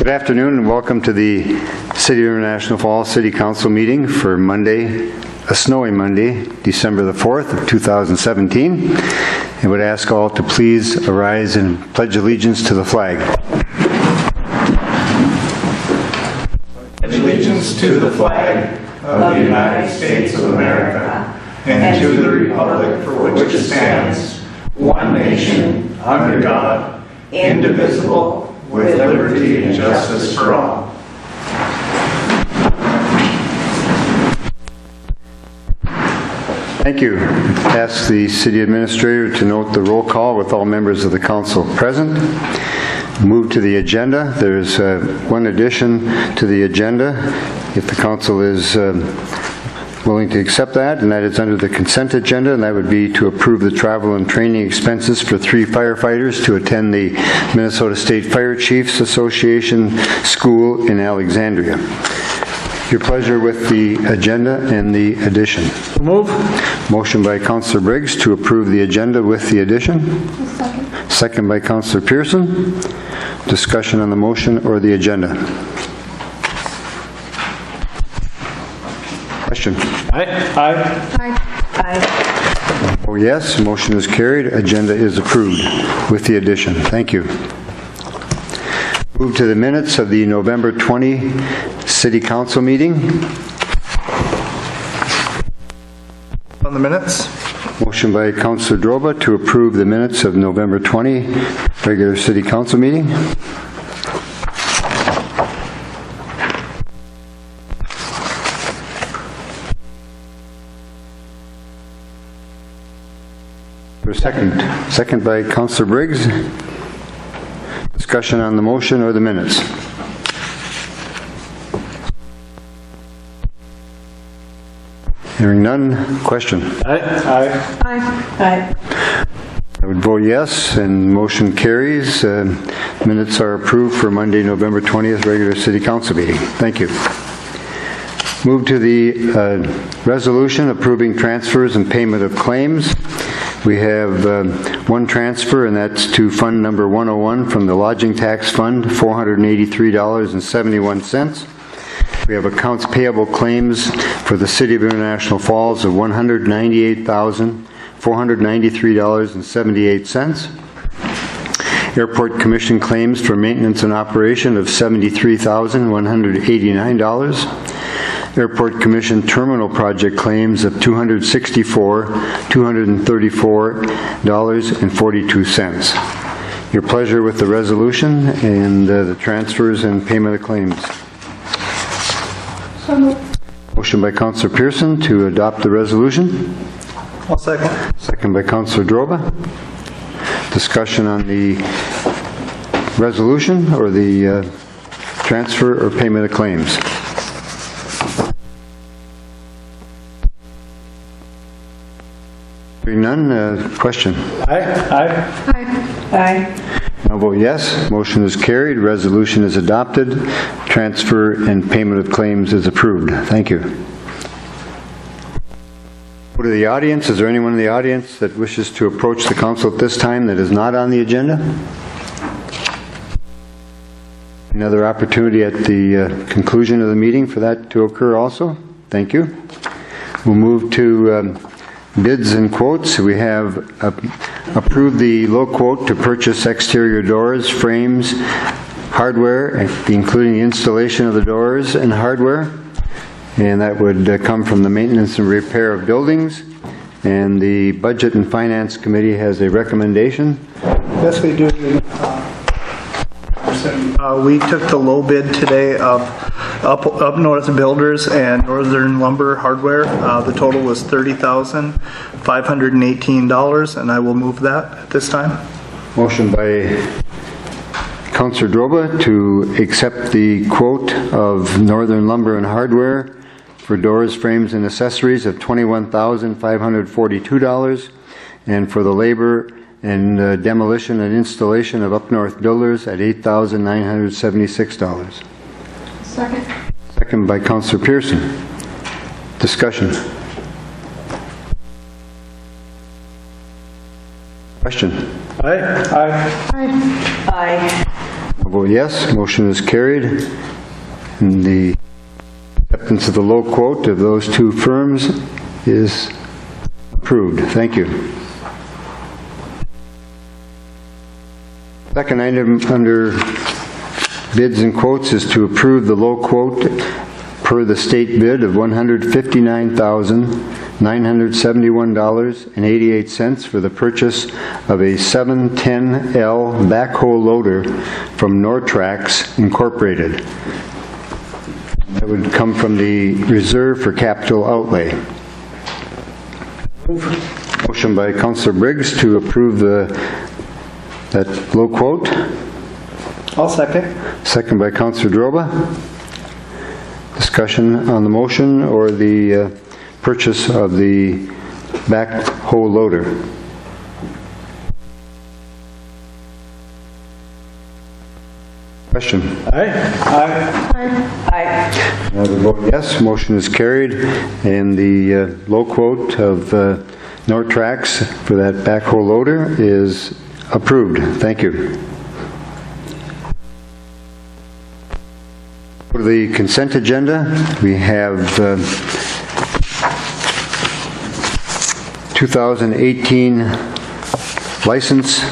Good afternoon and welcome to the City of International Falls City Council meeting for Monday, a snowy Monday, December the 4th of 2017. I would ask all to please arise and pledge allegiance to the flag. Allegiance to the flag of the United States of America and to the republic for which it stands, one nation, under God, indivisible, with liberty and justice for all. Thank you. Ask the City Administrator to note the roll call with all members of the Council present. Move to the agenda. There's one addition to the agenda, if the Council is willing to accept that, and that is under the consent agenda, and that would be to approve the travel and training expenses for 3 firefighters to attend the Minnesota State Fire Chiefs Association School in Alexandria. Your pleasure with the agenda and the addition. Move. Motion by Councilor Briggs to approve the agenda with the addition. Second. Second by Councilor Pearson. Discussion on the motion or the agenda. Question. Aye. Oh yes, motion is carried. Agenda is approved with the addition. Thank you. Move to the minutes of the November 20 City Council meeting. On the minutes. Motion by Councilor Droba to approve the minutes of November 20 regular City Council meeting. Second by Councilor Briggs. Discussion on the motion or the minutes. Hearing none. Question. Aye. I would vote yes, and motion carries. Minutes are approved for Monday, November 20th regular City Council meeting. Thank you. Move to the resolution approving transfers and payment of claims. We have one transfer, and that's to Fund Number 101 from the Lodging Tax Fund, $483.71. We have accounts payable claims for the City of International Falls of $198,493.78. Airport Commission claims for maintenance and operation of $73,189. Airport Commission terminal project claims of $234,234.42. Your pleasure with the resolution and the transfers and payment of claims. So moved. Motion by Councilor Pearson to adopt the resolution. I'll second. Second by Councilor Droba. Discussion on the resolution or the transfer or payment of claims. Hearing none. Question. Aye. I'll vote yes. Motion is carried. Resolution is adopted. Transfer and payment of claims is approved. Thank you. Go to the audience. Is there anyone in the audience that wishes to approach the council at this time that is not on the agenda? Another opportunity at the conclusion of the meeting for that to occur also. Thank you. We'll move to bids and quotes. We have approved the low quote to purchase exterior doors, frames, hardware, including the installation of the doors and hardware. And that would come from the Maintenance and Repair of Buildings. And the Budget and Finance Committee has a recommendation. Yes, we do. We took the low bid today of Up North Builders and Northern Lumber Hardware. The total was $30,518, and I will move that at this time. Motion by Councilor Droba to accept the quote of Northern Lumber and Hardware for doors, frames, and accessories of $21,542, and for the labor and demolition and installation of Up North Builders at $8,976. Second. Second by Councilor Pearson. Discussion. Question. Aye. Aye. I'll vote yes. Motion is carried. And the acceptance of the low quote of those two firms is approved. Thank you. Second item under bids and quotes is to approve the low quote per the state bid of $159,971.88 for the purchase of a 710L backhoe loader from Nortrax Incorporated. That would come from the reserve for capital outlay. Motion by Councillor Briggs to approve that low quote. I'll second. Second by Councillor Droba. Discussion on the motion or the purchase of the backhoe loader. Question? Aye. Aye. I will vote yes. Motion is carried, and the low quote of Nortrax for that backhoe loader is approved. Thank you. For the consent agenda, we have 2018 license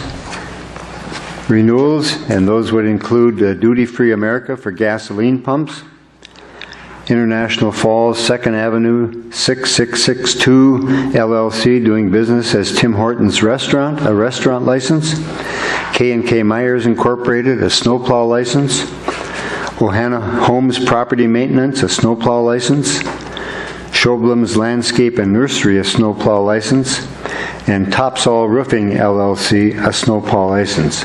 renewals, and those would include Duty Free America for gasoline pumps, International Falls 2nd Avenue 6662 LLC doing business as Tim Hortons Restaurant, a restaurant license, K&K Myers Incorporated, a snowplow license, Ohana Homes Property Maintenance, a snowplow license, Schoblum's Landscape and Nursery, a snowplow license, and Topsall Roofing LLC, a snowplow license.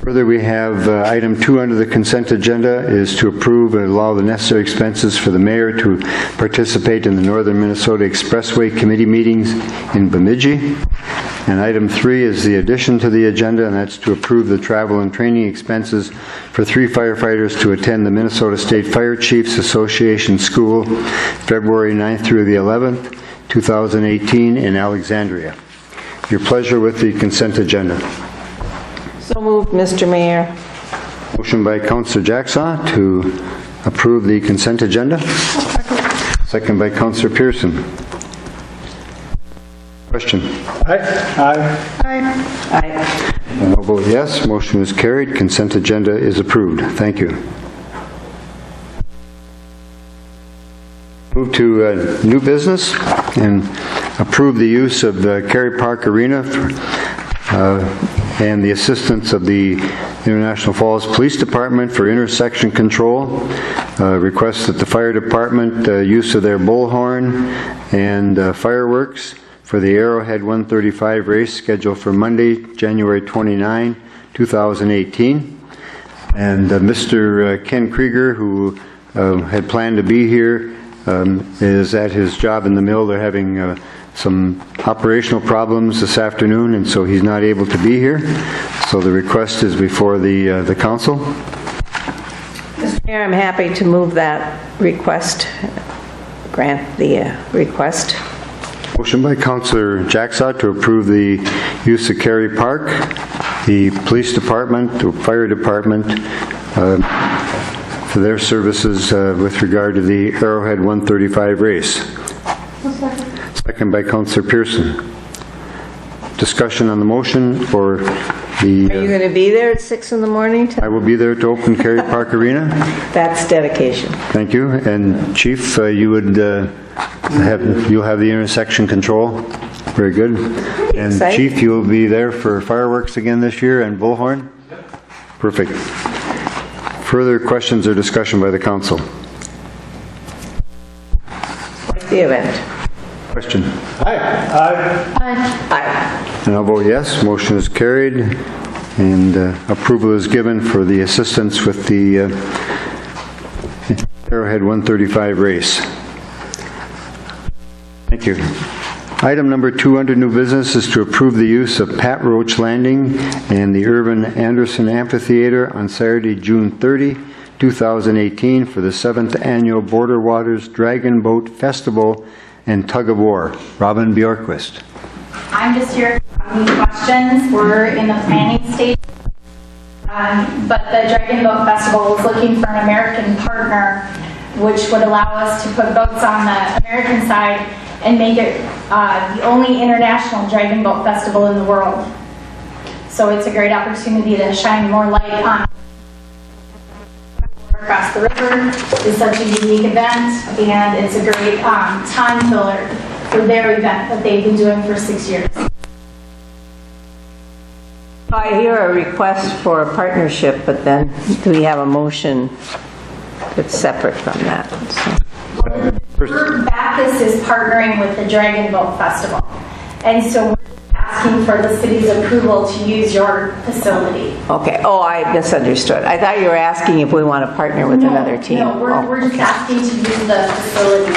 Further, we have item 2 under the consent agenda is to approve and allow the necessary expenses for the mayor to participate in the Northern Minnesota Expressway Committee meetings in Bemidji. And item 3 is the addition to the agenda, and that's to approve the travel and training expenses for 3 firefighters to attend the Minnesota State Fire Chiefs Association School, February 9th through the 11th, 2018 in Alexandria. Your pleasure with the consent agenda. So moved, Mr. Mayor. Motion by Councillor Jacksaw to approve the consent agenda. Second by Councillor Pearson. Question? Aye. Aye. Aye. And I'll vote yes. Motion is carried. Consent agenda is approved. Thank you. Move to new business and approve the use of the Cary Park Arena and the assistance of the International Falls Police Department for intersection control. Request that the fire department use of their bullhorn and fireworks for the Arrowhead 135 race scheduled for Monday, January 29, 2018. And Mr. Ken Krieger, who had planned to be here, is at his job in the mill. They're having some operational problems this afternoon, and so he's not able to be here. So the request is before the council. Mr. Mayor, I'm happy to move that request, grant the request. Motion by Councillor Jacksaw to approve the use of Cary Park, the police department, the fire department, for their services with regard to the Arrowhead 135 race. Second by Councillor Pearson. Discussion on the motion for the... Are you going to be there at 6 in the morning? I will be there to open Cary Park Arena. That's dedication. Thank you. And Chief, you would you'll have the intersection control. Very good. And exciting. Chief, you'll be there for fireworks again this year and bullhorn? Perfect. Further questions or discussion by the council? The event. Question? Aye. Aye. And I'll vote yes. Motion is carried, and approval is given for the assistance with the Arrowhead 135 race. Thank you. Item number 2 under new business is to approve the use of Pat Roach Landing and the Irvin Anderson Amphitheater on Saturday, June 30, 2018 for the 7th Annual Border Waters Dragon Boat Festival and Tug of War. Robin Bjorkquist. I'm just here for any questions. We're in the planning stage. But the Dragon Boat Festival is looking for an American partner, which would allow us to put boats on the American side and make it the only international Dragon Boat Festival in the world. So it's a great opportunity to shine more light on across the river. It's such a unique event, and it's a great time filler for their event that they've been doing for 6 years. I hear a request for a partnership, but then do we have a motion that's separate from that? Bacchus is partnering with the Dragon Boat Festival, and so we're asking for the city's approval to use your facility. Okay. Oh, I misunderstood. I thought you were asking if we want to partner with another team. No, we're just asking to use the facility.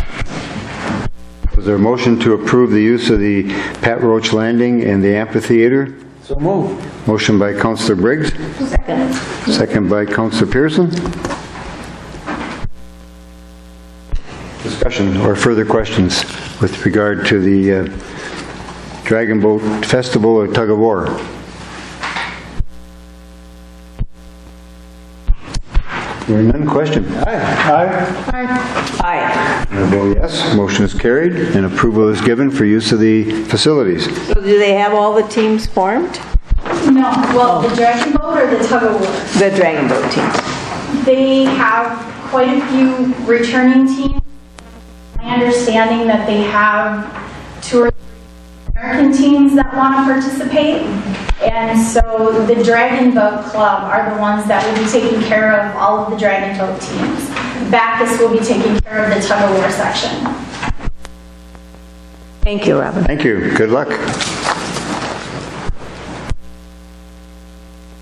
Was there a motion to approve the use of the Pat Roach Landing and the Amphitheater? So move. Motion by Councillor Briggs. Second. Second by Councillor Pearson. Discussion or further questions with regard to the Dragon Boat Festival or Tug of War? Hearing none, question. Aye. Aye. I vote yes. Motion is carried and approval is given for use of the facilities. So do they have all the teams formed? No, well, the Dragon Boat or the Tug of War? The Dragon Boat teams. They have quite a few returning teams. My understanding that they have 2 or 3 American teams that want to participate, and so the Dragon Boat Club are the ones that will be taking care of all of the Dragon Boat teams. Bacchus will be taking care of the Tug of War section. Thank you, Robin. Thank you. Good luck.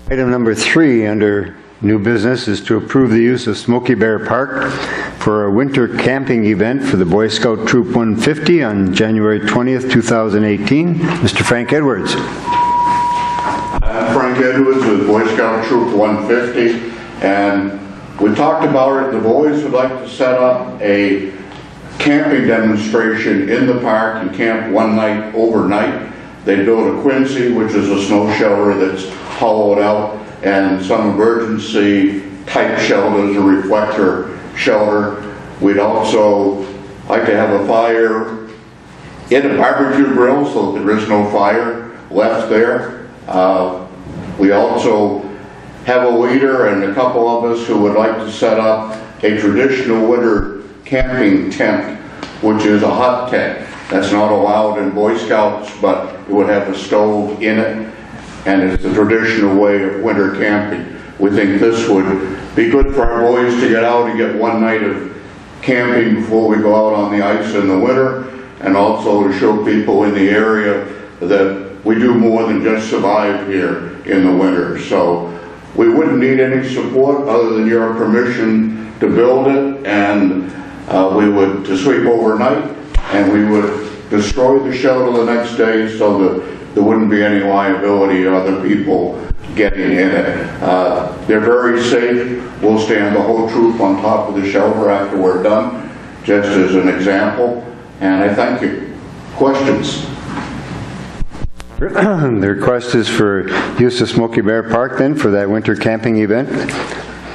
Item number 3 under new business is to approve the use of Smoky Bear Park for a winter camping event for the Boy Scout Troop 150 on January 20th, 2018. Mr. Frank Edwards. I'm Frank Edwards with Boy Scout Troop 150, and we talked about it. The boys would like to set up a camping demonstration in the park and camp one night overnight. They built a Quincy, which is a snow shelter that's hollowed out, and some emergency type shelters, a reflector shelter. We'd also like to have a fire in a barbecue grill so there is no fire left there. We also have a leader and a couple of us who would like to set up a traditional winter camping tent, which is a hot tent. That's not allowed in Boy Scouts, but it would have a stove in it, and it's the traditional way of winter camping. We think this would be good for our boys to get out and get one night of camping before we go out on the ice in the winter, and also to show people in the area that we do more than just survive here in the winter. So we wouldn't need any support other than your permission to build it, and we would to sleep overnight, and we would destroy the shelter the next day so that there wouldn't be any liability of other people getting in it. They're very safe. We'll stand the whole troop on top of the shelter after we're done, just as an example. And I thank you. Questions? The request is for use of Smoky Bear Park then for that winter camping event.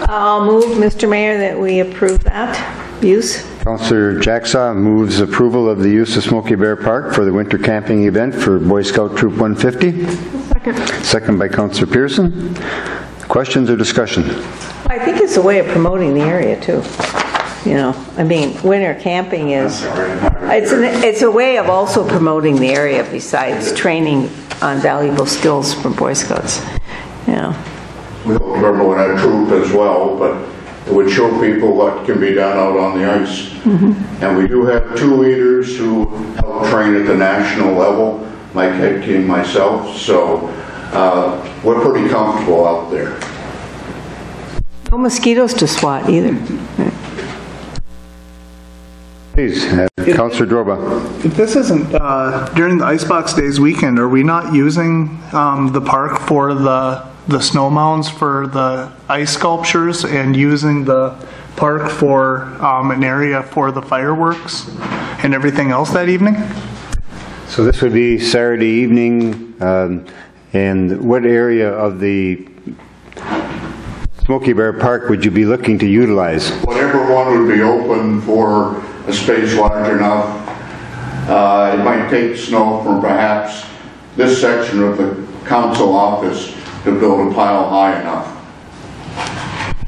I'll move, Mr. Mayor, that we approve that use. Councillor Jacksaw moves approval of the use of Smoky Bear Park for the winter camping event for Boy Scout Troop 150. Second. Second by Councillor Pearson. Questions or discussion? I think it's a way of promoting the area too. You know, I mean, winter camping is, it's a way of also promoting the area besides training on valuable skills from Boy Scouts. You know. We hope to promote our troop as well, but it would show people what can be done out on the ice. And we do have 2 leaders who help train at the national level, Mike Hedke and myself, so we're pretty comfortable out there. No mosquitoes to swat either. Please, Councillor Droba. If this isn't during the Icebox Days weekend, are we not using the park for the snow mounds for the ice sculptures and using the park for an area for the fireworks and everything else that evening? So this would be Saturday evening, and what area of the Smoky Bear Park would you be looking to utilize? Whatever one would be open for a space large enough. It might take snow from perhaps this section of the council office to build a pile high enough.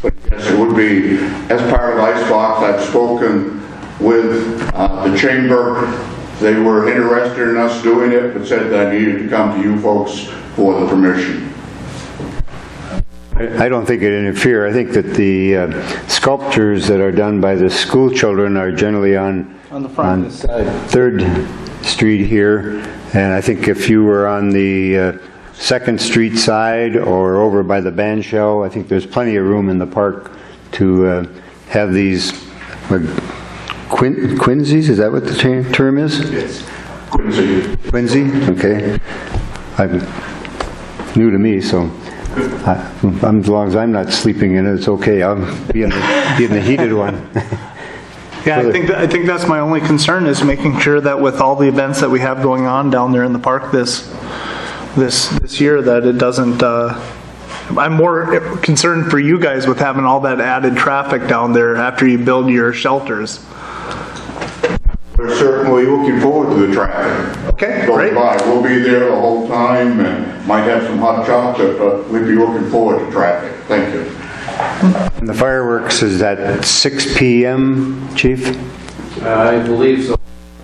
But yes, it would be, as part of Icebox, I've spoken with the chamber. They were interested in us doing it, but said that I needed to come to you folks for the permission. I don't think it interfere. I think that the sculptures that are done by the school children are generally on the front on 3rd Street here, and I think if you were on the 2nd Street side or over by the band shell, I think there's plenty of room in the park to have these quinzies, is that what the term is? Yes. Quincy. Quincy, okay. I'm new to me, so as long as I'm not sleeping in it, it's okay. I'll be in the heated one. Yeah, I think that's my only concern, is making sure that with all the events that we have going on down there in the park this year, that it doesn't. I'm more concerned for you guys with having all that added traffic down there after you build your shelters. We're certainly looking forward to the traffic. Okay, Going great. by. We'll be there the whole time and might have some hot chocolate, but we'd be looking forward to traffic. Thank you. And the fireworks is at 6 p.m., Chief? I believe so.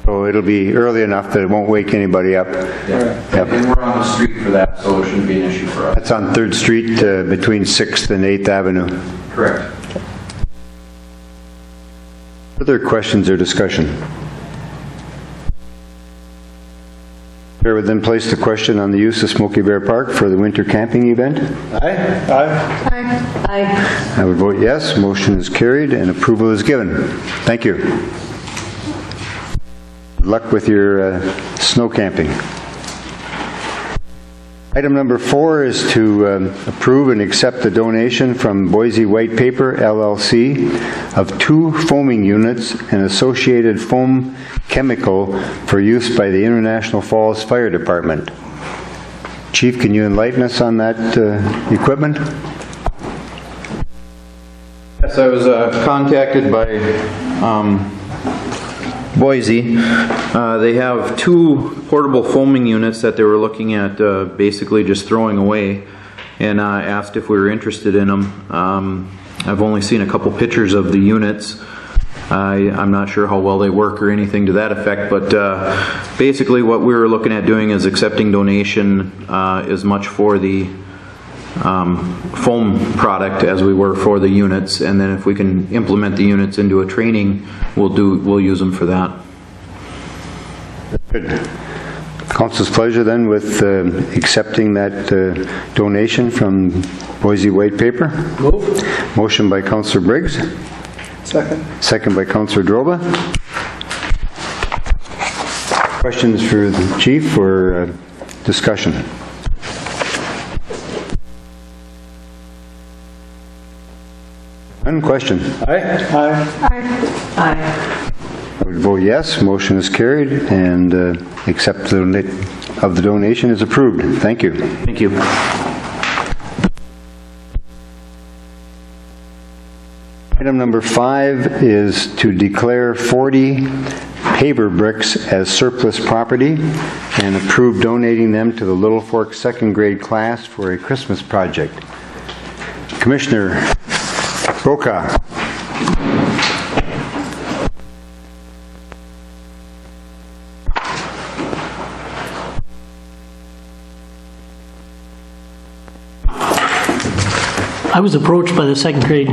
So it'll be early enough that it won't wake anybody up. Yeah. Yep. And we're on the street for that, so it shouldn't be an issue for us. That's on 3rd Street between 6th and 8th Avenue. Correct. Other questions or discussion? Chair would then place the question on the use of Smoky Bear Park for the winter camping event. Aye. Aye. I would vote yes. Motion is carried and approval is given. Thank you. Good luck with your snow camping. Item number 4 is to approve and accept the donation from Boise White Paper, LLC, of 2 foaming units and associated foam chemical for use by the International Falls Fire Department. Chief, can you enlighten us on that equipment? Yes, I was contacted by Boise. They have 2 portable foaming units that they were looking at basically just throwing away, and asked if we were interested in them. I've only seen a couple pictures of the units. I'm not sure how well they work or anything to that effect, but basically what we were looking at doing is accepting donation as much for the foam product as we were for the units, and then if we can implement the units into a training, we'll use them for that. Good. Council's pleasure then with accepting that donation from Boise White Paper. Move. Motion by Councillor Briggs. Second. Second by Councillor Droba. Questions for the Chief or discussion? None. Question? Aye. Aye. I would vote yes. Motion is carried and accept of the donation is approved. Thank you. Thank you. Item number 5 is to declare 40 paver bricks as surplus property and approve donating them to the Little Fork 2nd grade class for a Christmas project. Commissioner Brokaw. I was approached by the 2nd grade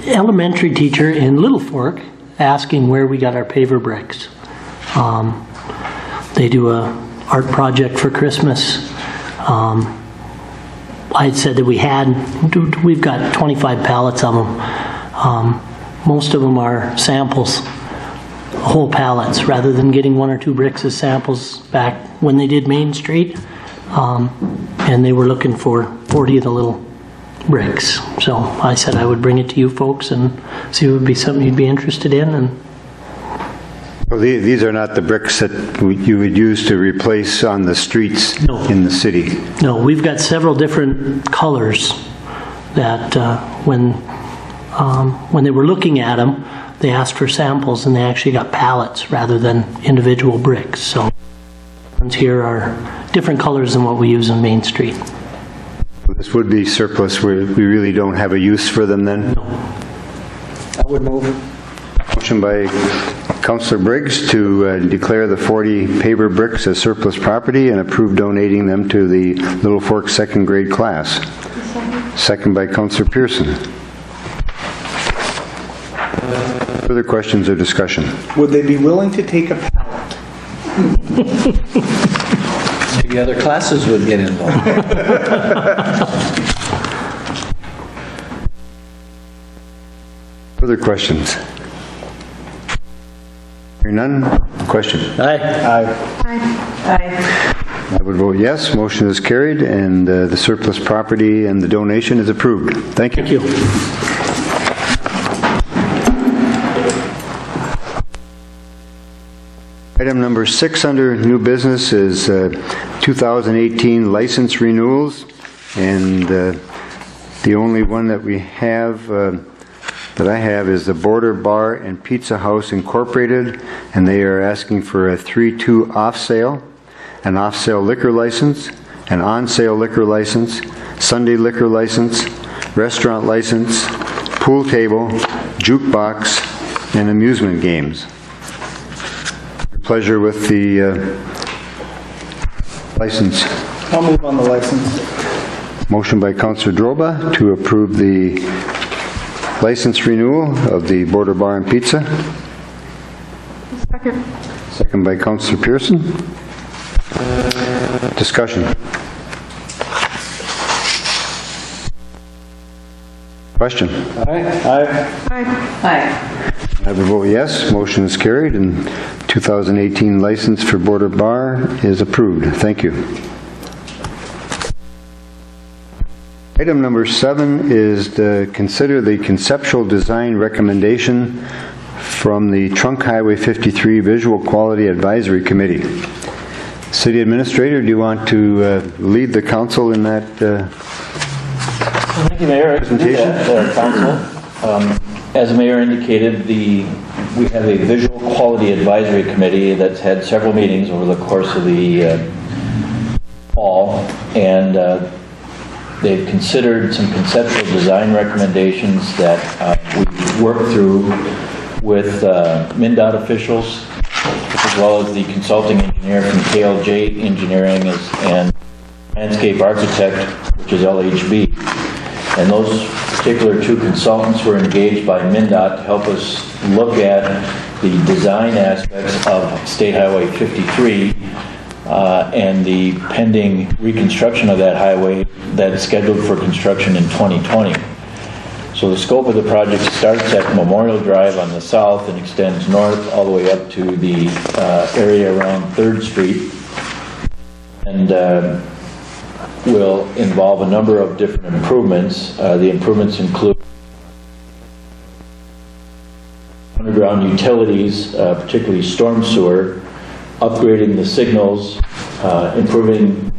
elementary teacher in Little Fork asking where we got our paver bricks. They do a art project for Christmas. I had said that we've got 25 pallets of them. Most of them are samples, whole pallets, rather than getting 1 or 2 bricks as samples back when they did Main Street. And they were looking for 40 of the little bricks. So I said I would bring it to you folks and see if it would be something you'd be interested in. And Well, these are not the bricks that you would use to replace on the streets No. in the city. no, we've got several different colors that when they were looking at them, they asked for samples and they actually got pallets rather than individual bricks. So ones here are different colors than what we use on Main Street. This would be surplus where we really don't have a use for them then? No. I would move. Motion by Councillor Briggs to declare the 40 paver bricks as surplus property and approve donating them to the Little Fork second grade class. Second by Councillor Pearson. Further questions or discussion? Would they be willing to take a pallet? Maybe other classes would get involved. Further questions? Hearing none, question. Aye. I would vote yes. Motion is carried, and the surplus property and the donation is approved. Thank you. Thank you. Item number 6 under new business is 2018 license renewals, and the only one that we have that I have is the Border Bar and Pizza House Incorporated, and they are asking for a 3-2 off-sale, an off-sale liquor license, an on-sale liquor license, Sunday liquor license, restaurant license, pool table, jukebox, and amusement games. Pleasure with the license. I'll move on the license. Motion by Councillor Droba to approve the license renewal of the Border Bar and Pizza. Second. Second by Councillor Pearson. Discussion. Question. Aye. I would vote yes. Motion is carried, and 2018 license for Border Bar is approved. Thank you. Item number 7 is to consider the conceptual design recommendation from the Trunk Highway 53 Visual Quality Advisory Committee. City Administrator, do you want to lead the council in that Thank you, Mayor. presentation? Council. As the Mayor indicated, we have a Visual Quality Advisory Committee that's had several meetings over the course of the fall, and they've considered some conceptual design recommendations that we worked through with MnDOT officials, as well as the consulting engineer from KLJ Engineering and landscape architect, which is LHB. And those particular 2 consultants were engaged by MnDOT to help us look at the design aspects of State Highway 53 and the pending reconstruction of that highway that is scheduled for construction in 2020. So the scope of the project starts at Memorial Drive on the south and extends north all the way up to the area around 3rd Street, and will involve a number of different improvements. The improvements include underground utilities, particularly storm sewer, upgrading the signals, improving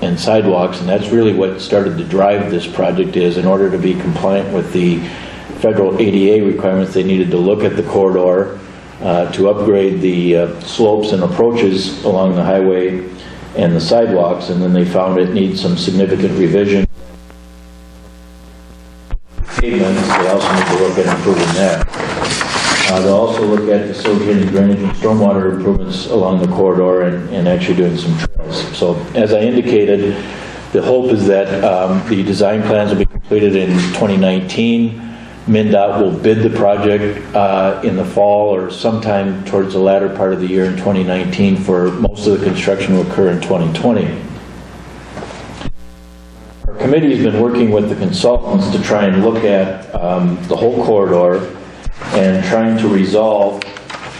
and sidewalks, and that's really what started to drive this project. Is in order to be compliant with the federal ADA requirements, they needed to look at the corridor to upgrade the slopes and approaches along the highway and the sidewalks, and then they found it needs some significant revision. Pavements, they also need to look at improving that. They'll also look at facilitating drainage and stormwater improvements along the corridor and actually doing some trails. So as I indicated, the hope is that the design plans will be completed in 2019. MnDOT will bid the project in the fall or sometime towards the latter part of the year in 2019, for most of the construction will occur in 2020. Our committee has been working with the consultants to try and look at the whole corridor and trying to resolve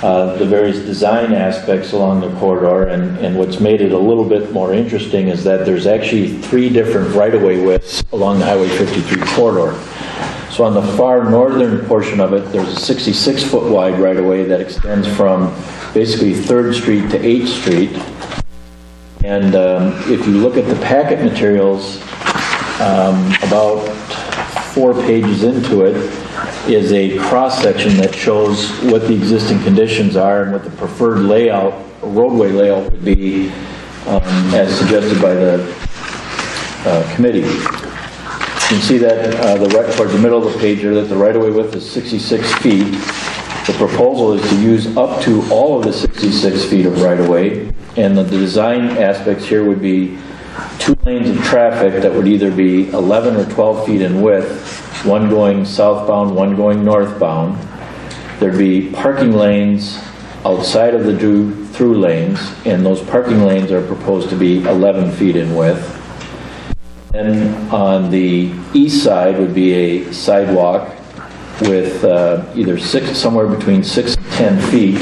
the various design aspects along the corridor, and what's made it a little bit more interesting is that there's actually 3 different right-of-way widths along the Highway 53 corridor. So on the far northern portion of it, there's a 66-foot wide right-of-way that extends from basically 3rd Street to 8th Street. And if you look at the packet materials about 4 pages into it, is a cross-section that shows what the existing conditions are and what the preferred layout, roadway layout would be as suggested by the committee. You can see that towards the middle of the page here that the right-of-way width is 66 feet. The proposal is to use up to all of the 66 feet of right-of-way, and the design aspects here would be 2 lanes of traffic that would either be 11 or 12 feet in width, one going southbound, one going northbound. There'd be parking lanes outside of the through lanes, and those parking lanes are proposed to be 11 feet in width. And on the east side would be a sidewalk with either somewhere between 6 and 10 feet,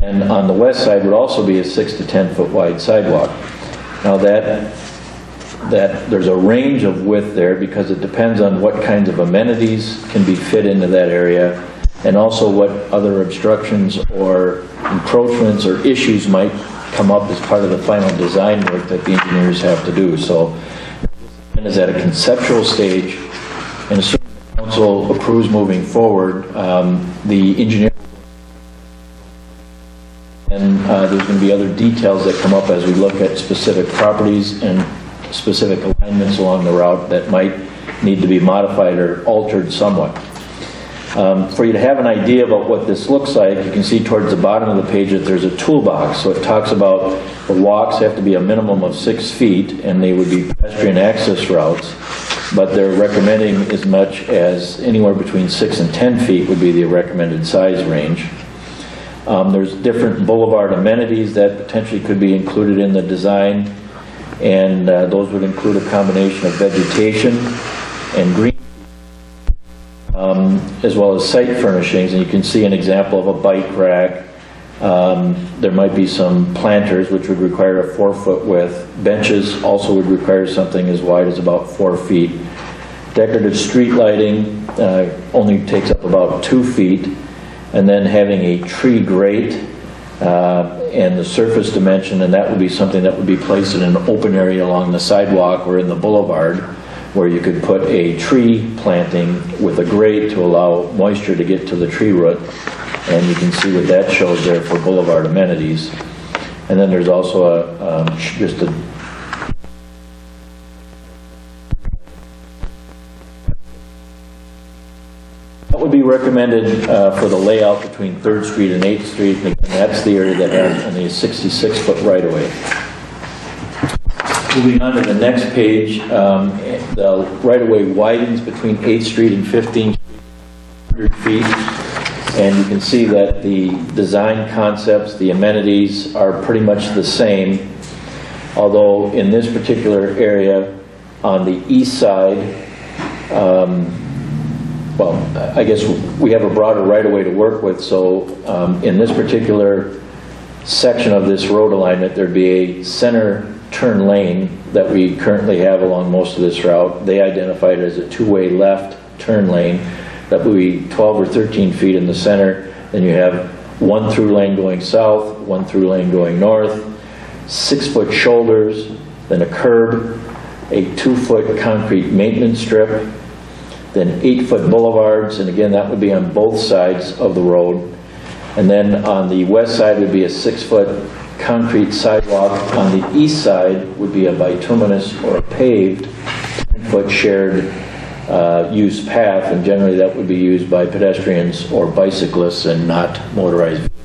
and on the west side would also be a 6 to 10 foot wide sidewalk. Now that there's a range of width there because it depends on what kinds of amenities can be fit into that area, and also what other obstructions or encroachments or issues might come up as part of the final design work that the engineers have to do. So it is at a conceptual stage, and assuming the council approves moving forward, the engineer, and there's going to be other details that come up as we look at specific properties and specific alignments along the route that might need to be modified or altered somewhat. For you to have an idea about what this looks like, you can see towards the bottom of the page that there's a toolbox. So it talks about the walks have to be a minimum of 6 feet, and they would be pedestrian access routes, but they're recommending as much as anywhere between 6 and 10 feet would be the recommended size range. There's different boulevard amenities that potentially could be included in the design, and those would include a combination of vegetation and green, as well as site furnishings. And you can see an example of a bike rack. There might be some planters which would require a 4-foot width. Benches also would require something as wide as about 4 feet. Decorative street lighting only takes up about 2 feet. And then having a tree grate and the surface dimension, and that would be something that would be placed in an open area along the sidewalk or in the boulevard, where you could put a tree planting with a grate to allow moisture to get to the tree root. And you can see what that shows there for boulevard amenities. And then there's also that would be recommended for the layout between 3rd Street and 8th Street. And again, that's the area that has only a 66-foot right-of-way. Moving on to the next page, the right-of-way widens between 8th Street and 15th Street, 100 feet. And you can see that the design concepts, the amenities are pretty much the same. Although in this particular area, on the east side, well, I guess we have a broader right-of-way to work with, so in this particular section of this road alignment, there'd be a center turn lane that we currently have along most of this route. They identify it as a 2-way left turn lane that would be 12 or 13 feet in the center. Then you have 1 through lane going south, 1 through lane going north, 6-foot shoulders, then a curb, a 2-foot concrete maintenance strip, then 8-foot boulevards, and again that would be on both sides of the road. And then on the west side would be a 6-foot concrete sidewalk. On the east side would be a bituminous or a paved 10-foot shared use path, and generally that would be used by pedestrians or bicyclists and not motorized vehicles.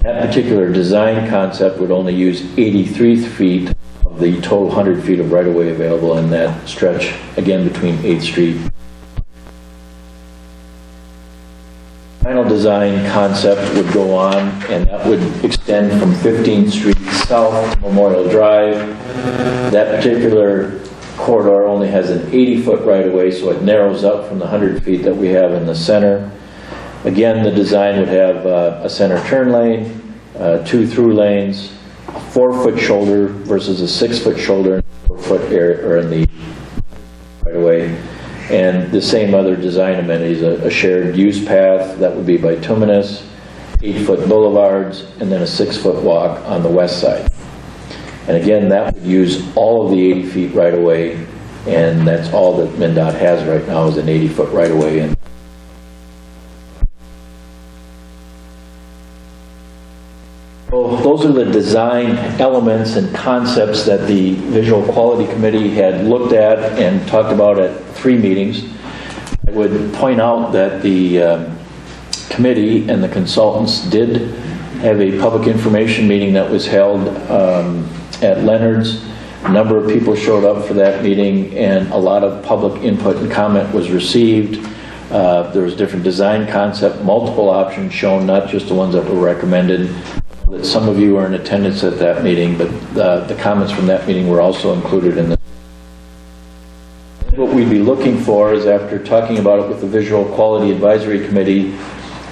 That particular design concept would only use 83 feet of the total 100 feet of right-of-way available in that stretch, again between 8th Street. Final design concept would go on, and that would extend from 15th Street south to Memorial Drive. That particular corridor only has an 80-foot right-of-way, so it narrows up from the 100 feet that we have in the center. Again, the design would have a center turn lane, 2 through lanes, a 4-foot shoulder versus a 6-foot shoulder, 4-foot area or in the right-of-way. And the same other design amenities, a shared use path that would be bituminous, 8-foot boulevards, and then a 6-foot walk on the west side. And again, that would use all of the 80 feet right away, and that's all that MnDOT has right now is an 80-foot right away. And so those are the design elements and concepts that the Visual Quality Committee had looked at and talked about at 3 meetings. I would point out that the committee and the consultants did have a public information meeting that was held at Leonard's. A number of people showed up for that meeting, and a lot of public input and comment was received. There was different design concept, multiple options shown, not just the ones that were recommended. That some of you were in attendance at that meeting, but the comments from that meeting were also included in the. What we'd be looking for is, after talking about it with the Visual Quality Advisory Committee,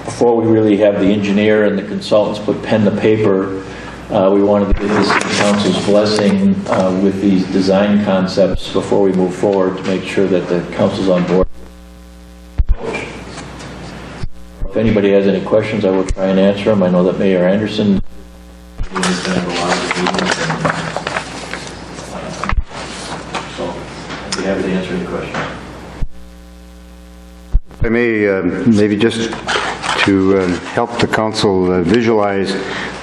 before we really have the engineer and the consultants put pen to paper, we wanted to get the City Council's blessing with these design concepts before we move forward to make sure that the Council's on board. If anybody has any questions, I will try and answer them. I know that Mayor Anderson has been at a lot of meetings, so I'd be happy to answer any questions. I may, maybe just to help the council visualize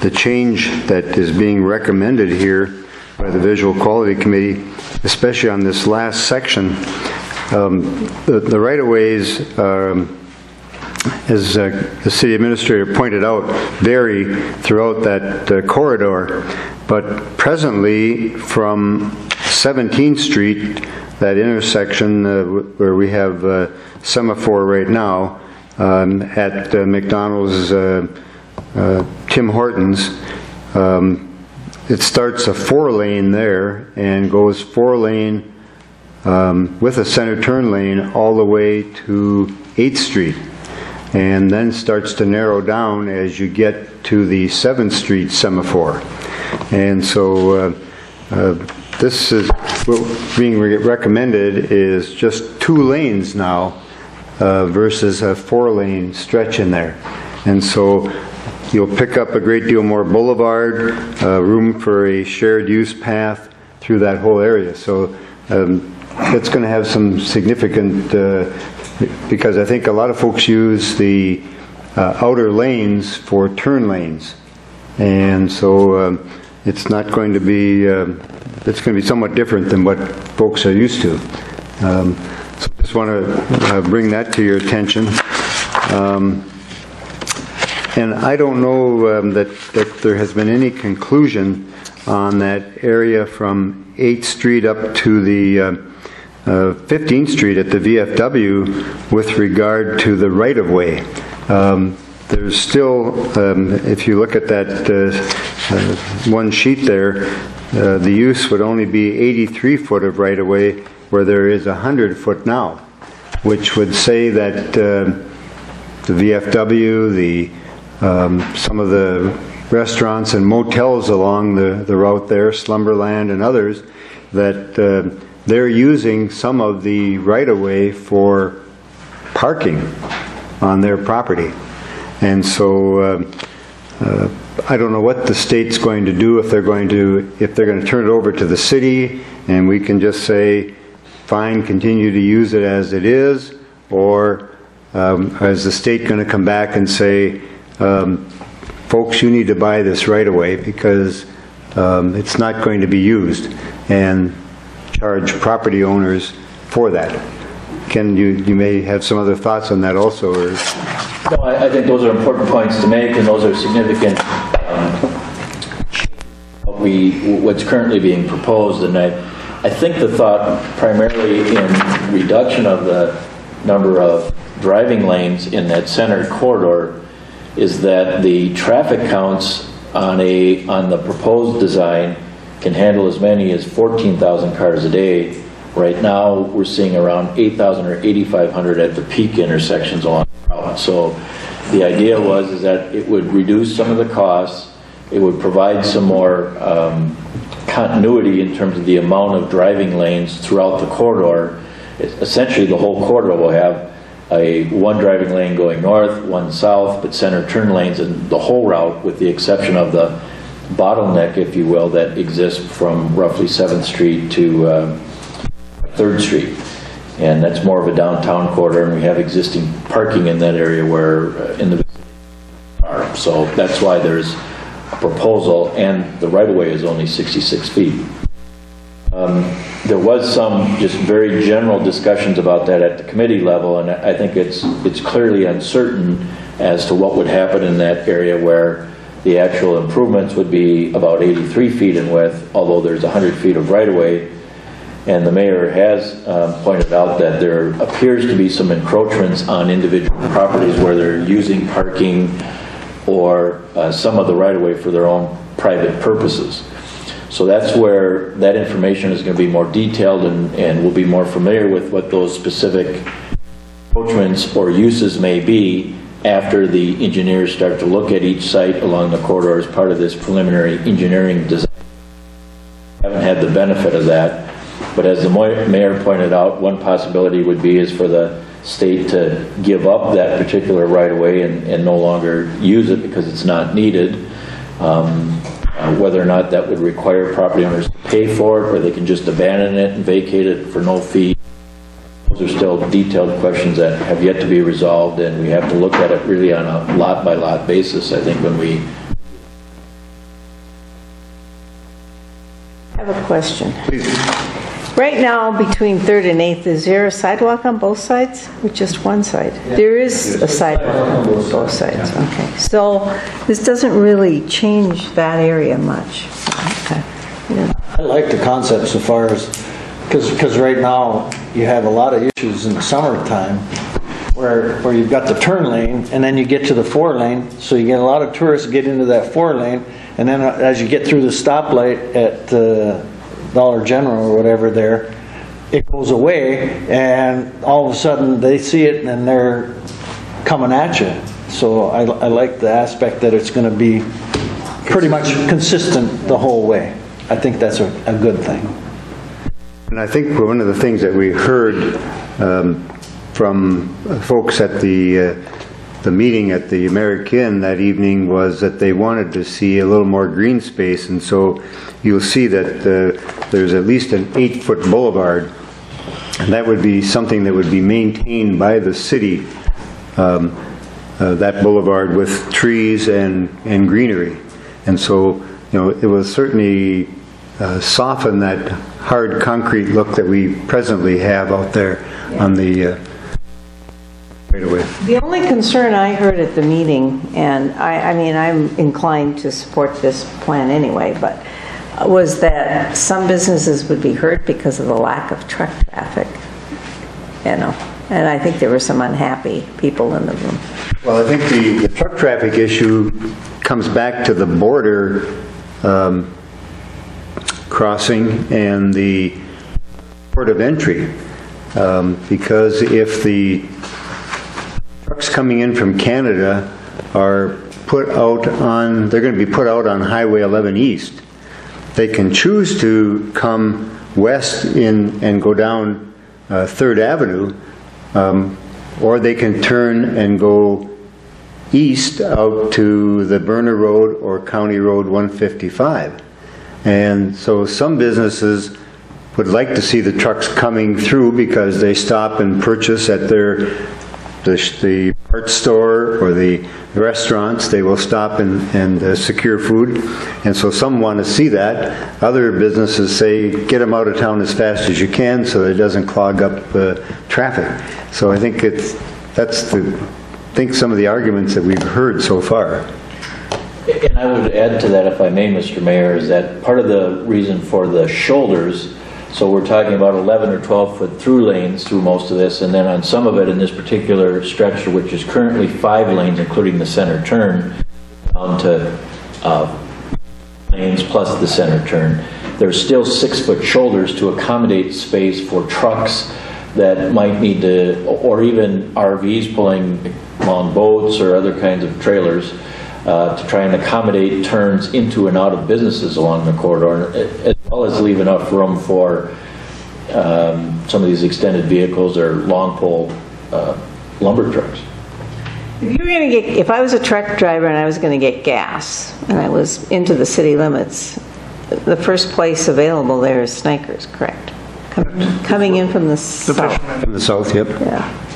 the change that is being recommended here by the Visual Quality Committee, especially on this last section. The right-of-ways, as the city administrator pointed out, vary throughout that corridor. But presently, from 17th Street, that intersection where we have semaphore right now, at McDonald's, Tim Hortons, it starts a 4-lane there and goes 4-lane with a center turn lane all the way to 8th Street, and then starts to narrow down as you get to the 7th Street semaphore. And so this is what being recommended is just 2 lanes now versus a 4-lane stretch in there. And so you'll pick up a great deal more boulevard, room for a shared use path through that whole area. So it's going to have some significant, because I think a lot of folks use the outer lanes for turn lanes. And so it's not going to be, it's going to be somewhat different than what folks are used to. So I just want to bring that to your attention. And I don't know that there has been any conclusion on that area from 8th Street up to the 15th Street at the VFW with regard to the right-of-way. There's still, if you look at that one sheet there, the use would only be 83 foot of right-of-way where there is 100 foot now, which would say that the VFW, some of the restaurants and motels along the route there, Slumberland and others, that they're using some of the right-of-way for parking on their property. And so I don't know what the state's going to do, if they're going to turn it over to the city and we can just say, fine, continue to use it as it is, or is the state going to come back and say, folks, you need to buy this right away because it's not going to be used, and charge property owners for that. Ken, you may have some other thoughts on that also. Or... No, I think those are important points to make, and those are significant. What's currently being proposed, and I think the thought primarily in reduction of the number of driving lanes in that center corridor is that the traffic counts on the proposed design can handle as many as 14,000 cars a day. Right now, we're seeing around 8,000 or 8,500 at the peak intersections along the route. So the idea is that it would reduce some of the costs. It would provide some more continuity in terms of the amount of driving lanes throughout the corridor. Essentially, the whole corridor will have one driving lane going north, one south, but center turn lanes in the whole route, with the exception of the bottleneck, if you will, that exists from roughly 7th Street to 3rd Street. And that's more of a downtown corridor, and we have existing parking in that area where in the are. So that's why there's a proposal, and the right-of-way is only 66 feet. There was some just very general discussions about that at the committee level, and I think it's clearly uncertain as to what would happen in that area where the actual improvements would be about 83 feet in width, although there's 100 feet of right-of-way. And the mayor has pointed out that there appears to be some encroachments on individual properties where they're using parking or some of the right-of-way for their own private purposes. So that's where that information is going to be more detailed, and we'll be more familiar with what those specific encroachments or uses may be after the engineers start to look at each site along the corridor as part of this preliminary engineering design. I haven't had the benefit of that, but as the mayor pointed out, one possibility would be is for the state to give up that particular right-of-way and no longer use it because it's not needed. Whether or not that would require property owners to pay for it, or they can just abandon it and vacate it for no fee. Those are still detailed questions that have yet to be resolved, and we have to look at it really on a lot-by-lot basis, I think, when we... I have a question. Please. Right now, between 3rd and 8th, is there a sidewalk on both sides or just one side? Yeah. There is a sidewalk on both sides. Yeah. Okay. So this doesn't really change that area much. Okay. Yeah. I like the concept so far as, because right now you have a lot of issues in the summertime where you've got the turn lane and then you get to the 4-lane, so you get a lot of tourists get into that 4-lane, and then as you get through the stoplight at Dollar General or whatever there, it goes away, and all of a sudden they see it and they're coming at you. So I like the aspect that it's going to be pretty much consistent the whole way. I think that's a good thing. And I think one of the things that we heard from folks at the meeting at the American that evening was that they wanted to see a little more green space, and so you'll see that there's at least an 8-foot boulevard, and that would be something that would be maintained by the city, that boulevard with trees and greenery. And so, you know, it will certainly soften that hard concrete look that we presently have out there on the right away. The only concern I heard at the meeting, and I mean, I'm inclined to support this plan anyway, but was that some businesses would be hurt because of the lack of truck traffic, you know, and I think there were some unhappy people in the room. Well, I think the truck traffic issue comes back to the border crossing and the port of entry, because if the trucks coming in from Canada are put out on, they're going to be put out on Highway 11 East. They can choose to come west and go down 3rd Avenue, or they can turn and go east out to the Berner Road or County Road 155. And so some businesses would like to see the trucks coming through because they stop and purchase at the parts store or the restaurants. They will stop and secure food, and so some want to see that. Other businesses say get them out of town as fast as you can so that it doesn't clog up traffic. So I think that's some of the arguments that we've heard so far. And I would add to that, if I may, Mr. Mayor, is that part of the reason for the shoulders. So we're talking about 11 or 12 foot through lanes through most of this, and then on some of it in this particular stretch, which is currently 5 lanes, including the center turn, down to lanes plus the center turn. There's still 6-foot shoulders to accommodate space for trucks that might need to, or even RVs pulling long boats or other kinds of trailers, to try and accommodate turns into and out of businesses along the corridor, as well as leave enough room for some of these extended vehicles or long pole lumber trucks. If I was a truck driver and I was going to get gas and I was into the city limits, the first place available there is Snickers, correct? Coming in from the south. From the south, yep. Yeah.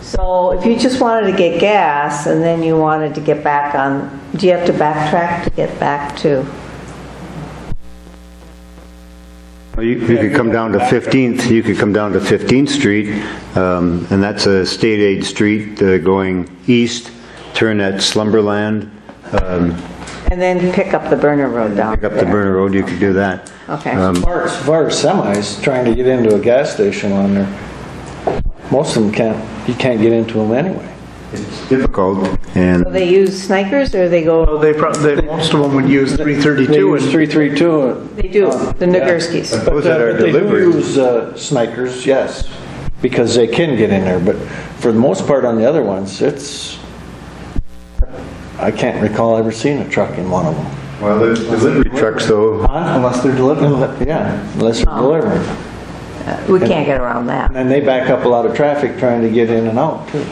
So if you just wanted to get gas and then you wanted to get back on, do you have to backtrack to get back to? Well, you could come down to 15th. You could come down to 15th Street, and that's a state aid street going east. Turn at Slumberland. And then pick up the Burner Road down. Pick up the Burner Road. You could do that. Okay. As far as semis trying to get into a gas station on there, most of them you can't get into them anyway. It's difficult, and So they use Snickers or they go? Well, most of them would use 332. They use 332. They do, the Nagurskis. But those that are They do delivered. use Snickers, yes, because they can get in there. But for the most part on the other ones, I can't recall ever seeing a truck in one of them. Well, the delivery trucks, though. Unless they're delivering. Yeah, unless they're delivering. We can't get around that. And they back up a lot of traffic trying to get in and out too.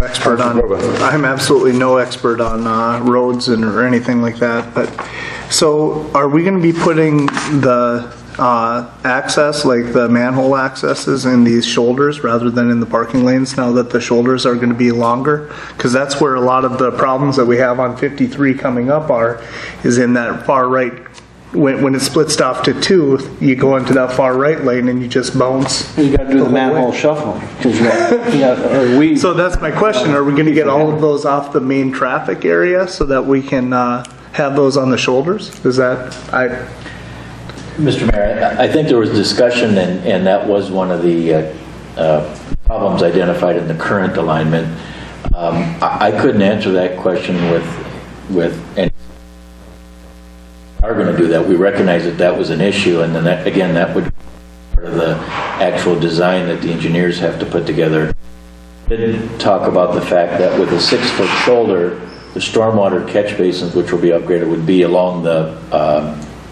I'm absolutely no expert on roads or anything like that. But so, are we going to be putting the access, like the manhole accesses, in these shoulders rather than in the parking lanes now that the shoulders are going to be longer? Because that's where a lot of the problems that we have on 53 coming up is in that far right. When it splits off to two, you go into that far right lane and you just bounce. You got to do the manhole shuffle. So that's my question. Are we going to get all of those off the main traffic area so that we can have those on the shoulders? Is that Mr. Mayor, I think there was discussion, and that was one of the problems identified in the current alignment. I couldn't answer that question with any. Are going to do that. We recognize that was an issue, and then that would be part of the actual design that the engineers have to put together. We did talk about the fact that with a 6-foot shoulder, the stormwater catch basins, which will be upgraded, would be along the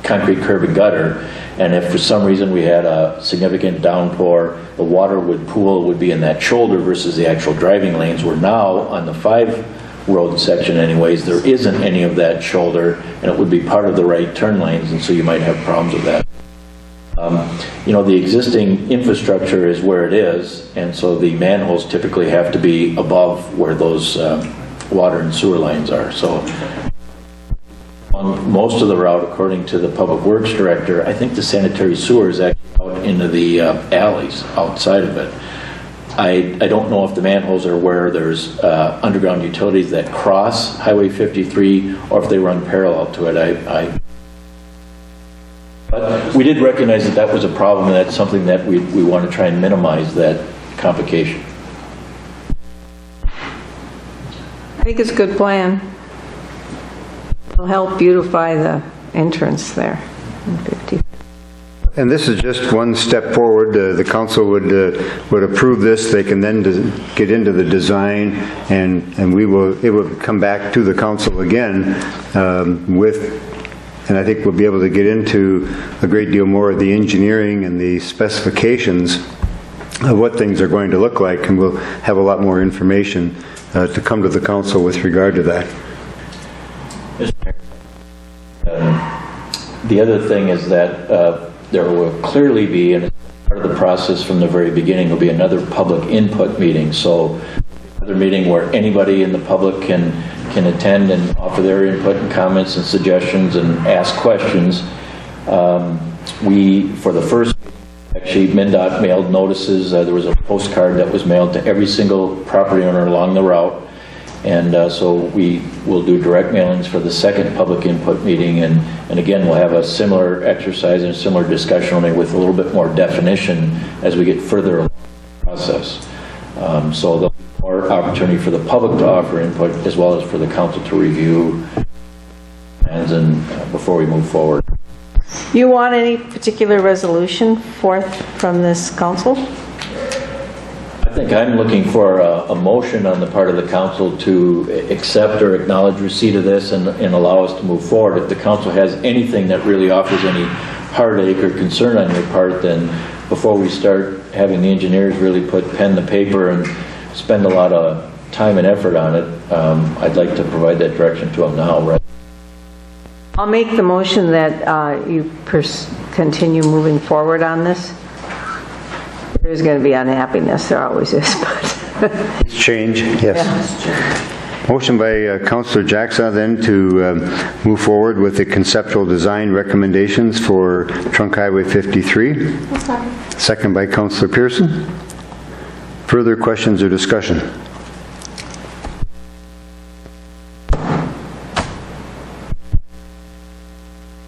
concrete curb and gutter. And if for some reason we had a significant downpour, the water would be in that shoulder versus the actual driving lanes. Where now on the 5 road section anyways, there isn't any of that shoulder, and it would be part of the right turn lanes, and so you might have problems with that. The existing infrastructure is where it is, and so the manholes typically have to be above where those water and sewer lines are. So on most of the route, according to the Public Works Director, I think the sanitary sewer is actually out into the alleys outside of it. I don't know if the manholes are where there's underground utilities that cross Highway 53 or if they run parallel to it. But we did recognize that was a problem, and that's something that we want to try and minimize that complication. I think it's a good plan. It'll help beautify the entrance there in 50. And this is just one step forward. The council would approve this. They can then get into the design, and it will come back to the council again and I think we'll be able to get into a great deal more of the engineering and the specifications of what things are going to look like, and we'll have a lot more information to come to the council with regard to that. The other thing is that there will clearly be, and part of the process from the very beginning, will be another public input meeting. So another meeting where anybody in the public can attend and offer their input and comments and suggestions and ask questions. For the first, actually, MnDOT mailed notices. There was a postcard that was mailed to every single property owner along the route. And so we will do direct mailings for the second public input meeting, and again we'll have a similar exercise and a similar discussion, only with a little bit more definition as we get further along the process. So there'll be more opportunity for the public to offer input as well as for the council to review plans and before we move forward. You want any particular resolution forth from this council? I think I'm looking for a motion on the part of the council to accept or acknowledge receipt of this and allow us to move forward. If the council has anything that really offers any heartache or concern on your part, then before we start having the engineers really put pen to paper and spend a lot of time and effort on it, I'd like to provide that direction to them now, right? I'll make the motion that you continue moving forward on this. There's going to be unhappiness, there always is, but... Change, yes. Yeah. Motion by Councillor Jackson then to move forward with the conceptual design recommendations for Trunk Highway 53. Second by Councillor Pearson. Further questions or discussion?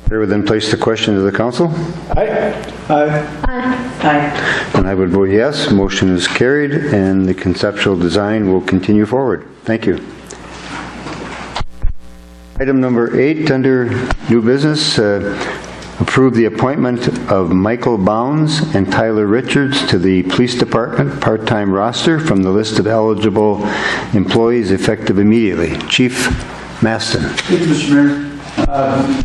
Chair would then place the question to the council. Aye. Aye. And I would vote yes. Motion is carried, and the conceptual design will continue forward. Thank you. Item number 8 under new business, approve the appointment of Michael Bounds and Tyler Richards to the Police Department part-time roster from the list of eligible employees effective immediately. Chief Maston. Thank you, Mr. Mayor.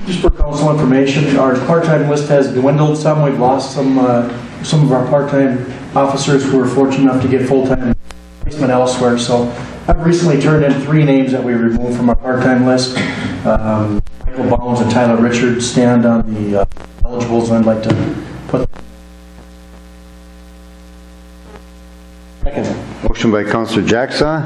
Just for council information, our part-time list has dwindled some. We've lost some of our part-time officers who were fortunate enough to get full-time placement elsewhere. So I've recently turned in 3 names that we removed from our part-time list. Michael Bounds and Tyler Richards stand on the eligibles, and I'd like to put. Second. Motion by Councillor Jackson,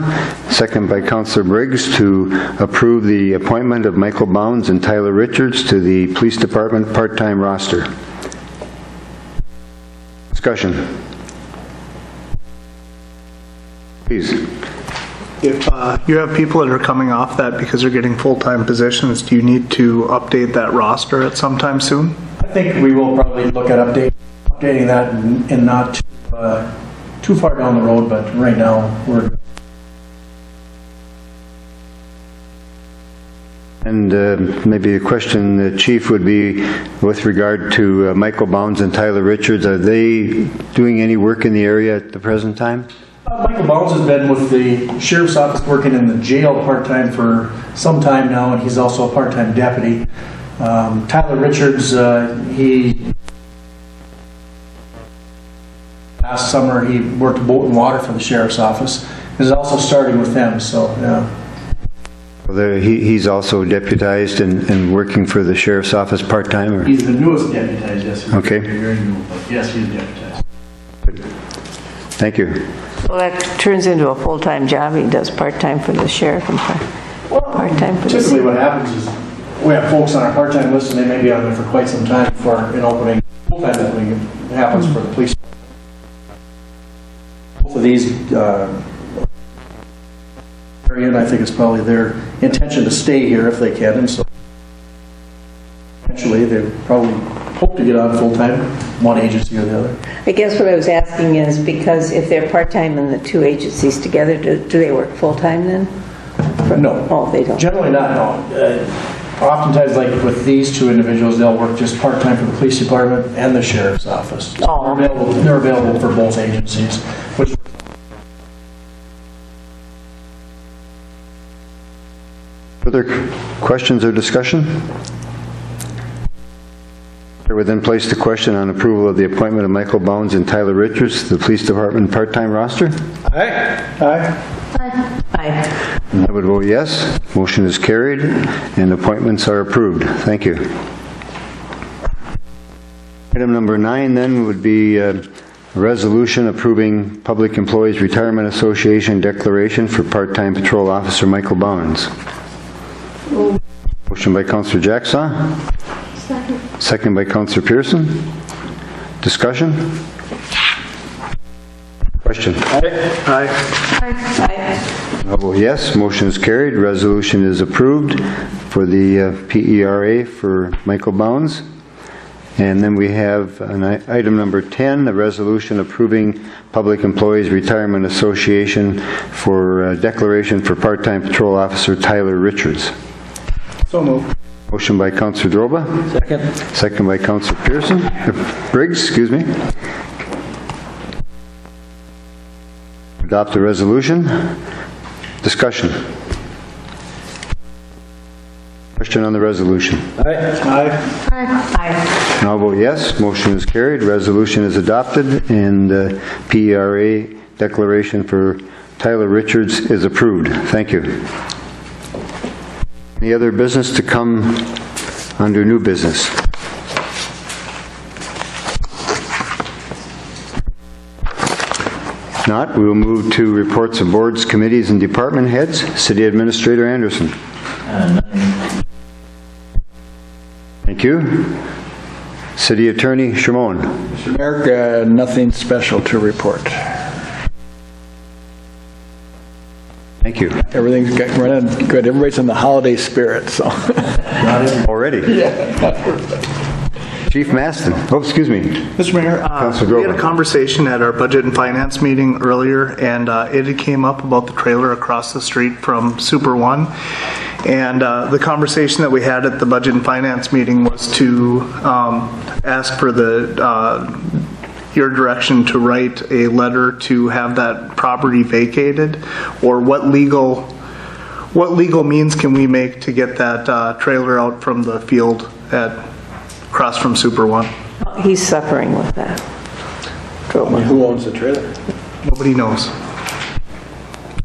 second by Councillor Briggs to approve the appointment of Michael Bounds and Tyler Richards to the Police Department part-time roster. Discussion. Please. If you have people that are coming off that because they're getting full-time positions, do you need to update that roster at some time soon? I think we will probably look at updating that and not too far down the road, but right now we're... And maybe a question, Chief, would be with regard to Michael Bounds and Tyler Richards. Are they doing any work in the area at the present time? Michael Bounds has been with the Sheriff's Office working in the jail part-time for some time now, and he's also a part-time deputy. Tyler Richards, last summer he worked boat and water for the Sheriff's Office. He's also starting with them, so yeah. Well, he's also deputized and working for the Sheriff's Office part-time? Or? He's the newest deputized, yes. Okay. Very new, but yes, he's deputized. Good. Thank you. Well, that turns into a full-time job. He does part-time for the sheriff and part-time for the city. Typically what happens is we have folks on our part-time list and they may be on there for quite some time before an opening, full-time opening happens for the police. Both of these and I think it's probably their intention to stay here if they can, and so eventually they probably hope to get on full-time, one agency or the other. I guess what I was asking is because if they're part-time in the 2 agencies together, do they work full-time then? No. Oh, they don't. Generally not, no. Oftentimes, like with these 2 individuals, they'll work just part-time for the police department and the sheriff's office. So oh. They're available for both agencies, which Further questions or discussion? I would then place the question on approval of the appointment of Michael Bounds and Tyler Richards to the Police Department part-time roster. Aye. Aye. Aye. Aye. And I would vote yes. Motion is carried and appointments are approved. Thank you. Item number 9 then would be a resolution approving Public Employees Retirement Association declaration for part-time patrol officer Michael Bounds. Motion by Councillor Jackson. Second. Second by Councillor Pearson. Discussion? Question? Aye. Aye. I vote yes. Motion is carried. Resolution is approved for the PERA for Michael Bounds. And then we have item number 10, a resolution approving Public Employees Retirement Association for declaration for part-time patrol officer Tyler Richards. So moved. Motion by Councillor Droba. Second. Second by Councillor Pearson. Briggs, excuse me. Adopt the resolution. Discussion. Question on the resolution. Aye. Aye. I'll vote yes. Motion is carried. Resolution is adopted, and the PERA declaration for Tyler Richards is approved. Thank you. Any other business to come under new business? If not, we will move to reports of boards, committees, and department heads. City Administrator Anderson. Thank you. City Attorney Shimon. Mr. Mayor, nothing special to report. Thank you. Everything's running good. Everybody's in the holiday spirit, so. Already? Yeah. Chief Maston. Oh, excuse me. Mr. Mayor, we had a conversation at our Budget and Finance meeting earlier, and it came up about the trailer across the street from Super One. And the conversation that we had at the Budget and Finance meeting was to ask for your direction to write a letter to have that property vacated, or what legal means can we make to get that trailer out from the field across from Super One? He's suffering with that. Who owns the trailer? Nobody knows.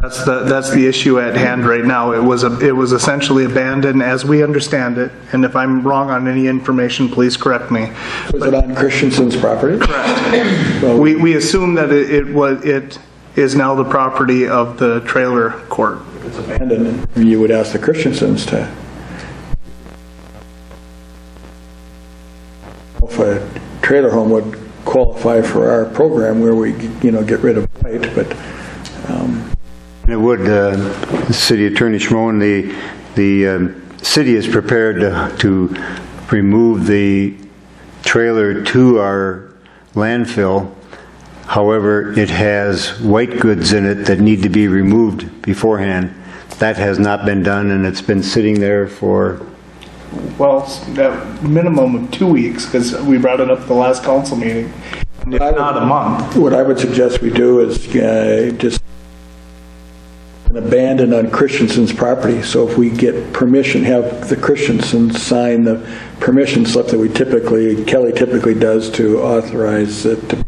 That's the issue at hand right now. It was essentially abandoned as we understand it, and if I'm wrong on any information, please correct me. Was it on Christensen's property? Correct. Well, we assume that it is now the property of the trailer court. If it's abandoned, you would ask the Christensens to. If a trailer home would qualify for our program where we, get rid of blight, but. It would, City Attorney Shimon, the city is prepared to remove the trailer to our landfill. However, it has white goods in it that need to be removed beforehand. That has not been done, and it's been sitting there for... Well, a minimum of 2 weeks, because we brought it up at the last council meeting, if not a month. What I would suggest we do is just abandon on Christensen's property. So if we get permission, have the Christensens sign the permission slip that Kelly typically does to authorize it to be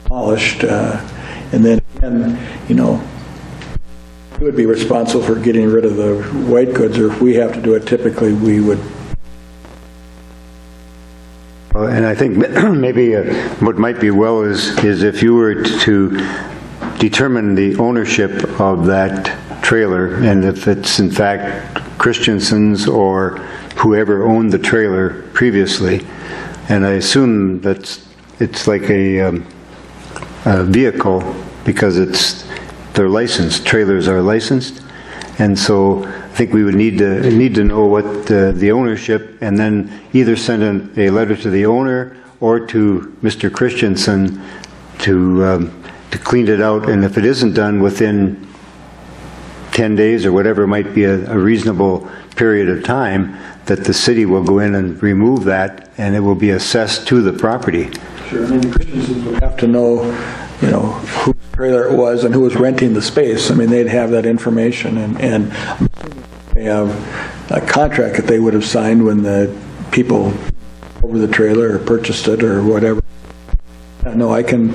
demolished, and then again, we would be responsible for getting rid of the white goods, or if we have to do it, typically we would. And I think maybe what might be well is if you were to determine the ownership of that trailer, and if it's in fact Christensen's or whoever owned the trailer previously, and I assume that it's like a vehicle because they're licensed. Trailers are licensed, and so I think we would need to know what the ownership, and then either send a letter to the owner or to Mr. Christensen to clean it out. And if it isn't done within 10 days or whatever might be a reasonable period of time, that the city will go in and remove that, and it will be assessed to the property. Sure. I mean, the Christensens would have to know, whose trailer it was and who was renting the space. I mean, they'd have that information, and they have a contract that they would have signed when the people over the trailer or purchased it or whatever. No, I can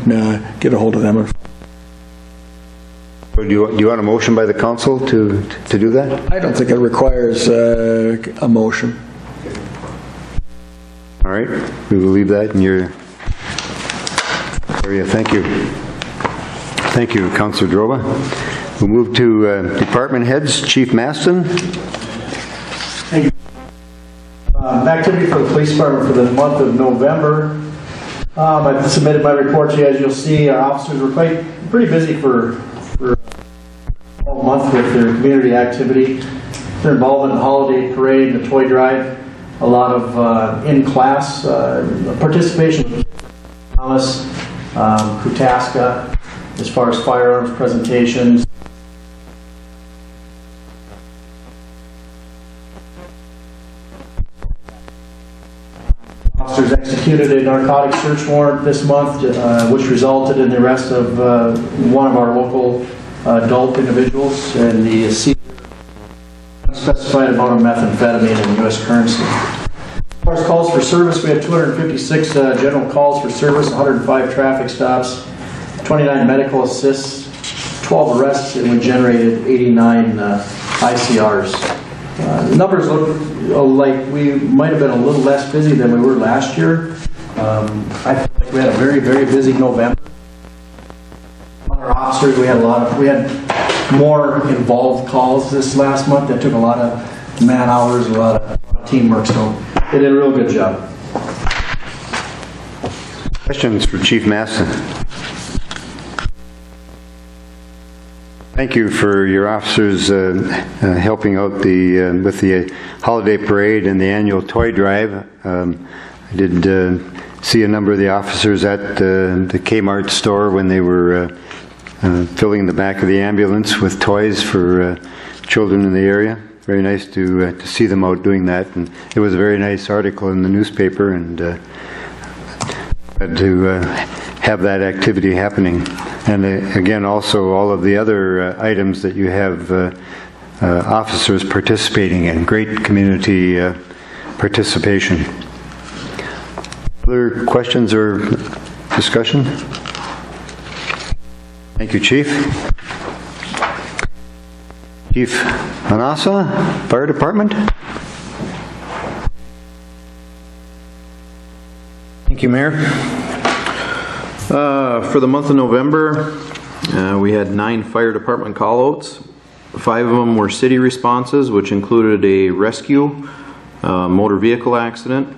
get a hold of them. Do you want a motion by the council to do that? I don't think it requires a motion. All right, we will leave that in your area. Thank you. Thank you, Councilor Droba. We'll move to department heads. Chief Maston. Thank you. Activity for the police department for the month of November. I've submitted my report to you. As you'll see, our officers were pretty busy for all month with their community activity. Their involvement in the holiday parade, the toy drive, a lot of in-class participation. Thomas, Kutaska, as far as firearms presentations. Officers executed a narcotic search warrant this month, which resulted in the arrest of one of our local adult individuals and the unspecified amount of methamphetamine in U.S. currency. As far as calls for for service, we had 256 general calls for service, 105 traffic stops, 29 medical assists, 12 arrests, and we generated 89 ICRs. The numbers look like we might have been a little less busy than we were last year. I feel like we had a very, very busy November. Our officers, we had more involved calls this last month that took a lot of man hours, a lot of teamwork, so they did a real good job. Questions for Chief Maston? Thank you for your officers helping out with the holiday parade and the annual toy drive. I did see a number of the officers at the Kmart store when they were filling the back of the ambulance with toys for children in the area. Very nice to see them out doing that, and it was a very nice article in the newspaper, and to have that activity happening. And again, also all of the other items that you have officers participating in. Great community participation. Other questions or discussion? Thank you, Chief. Chief Manassa, Fire Department. Thank you, Mayor. For the month of November, we had 9 fire department callouts. 5 of them were city responses, which included a rescue, motor vehicle accident,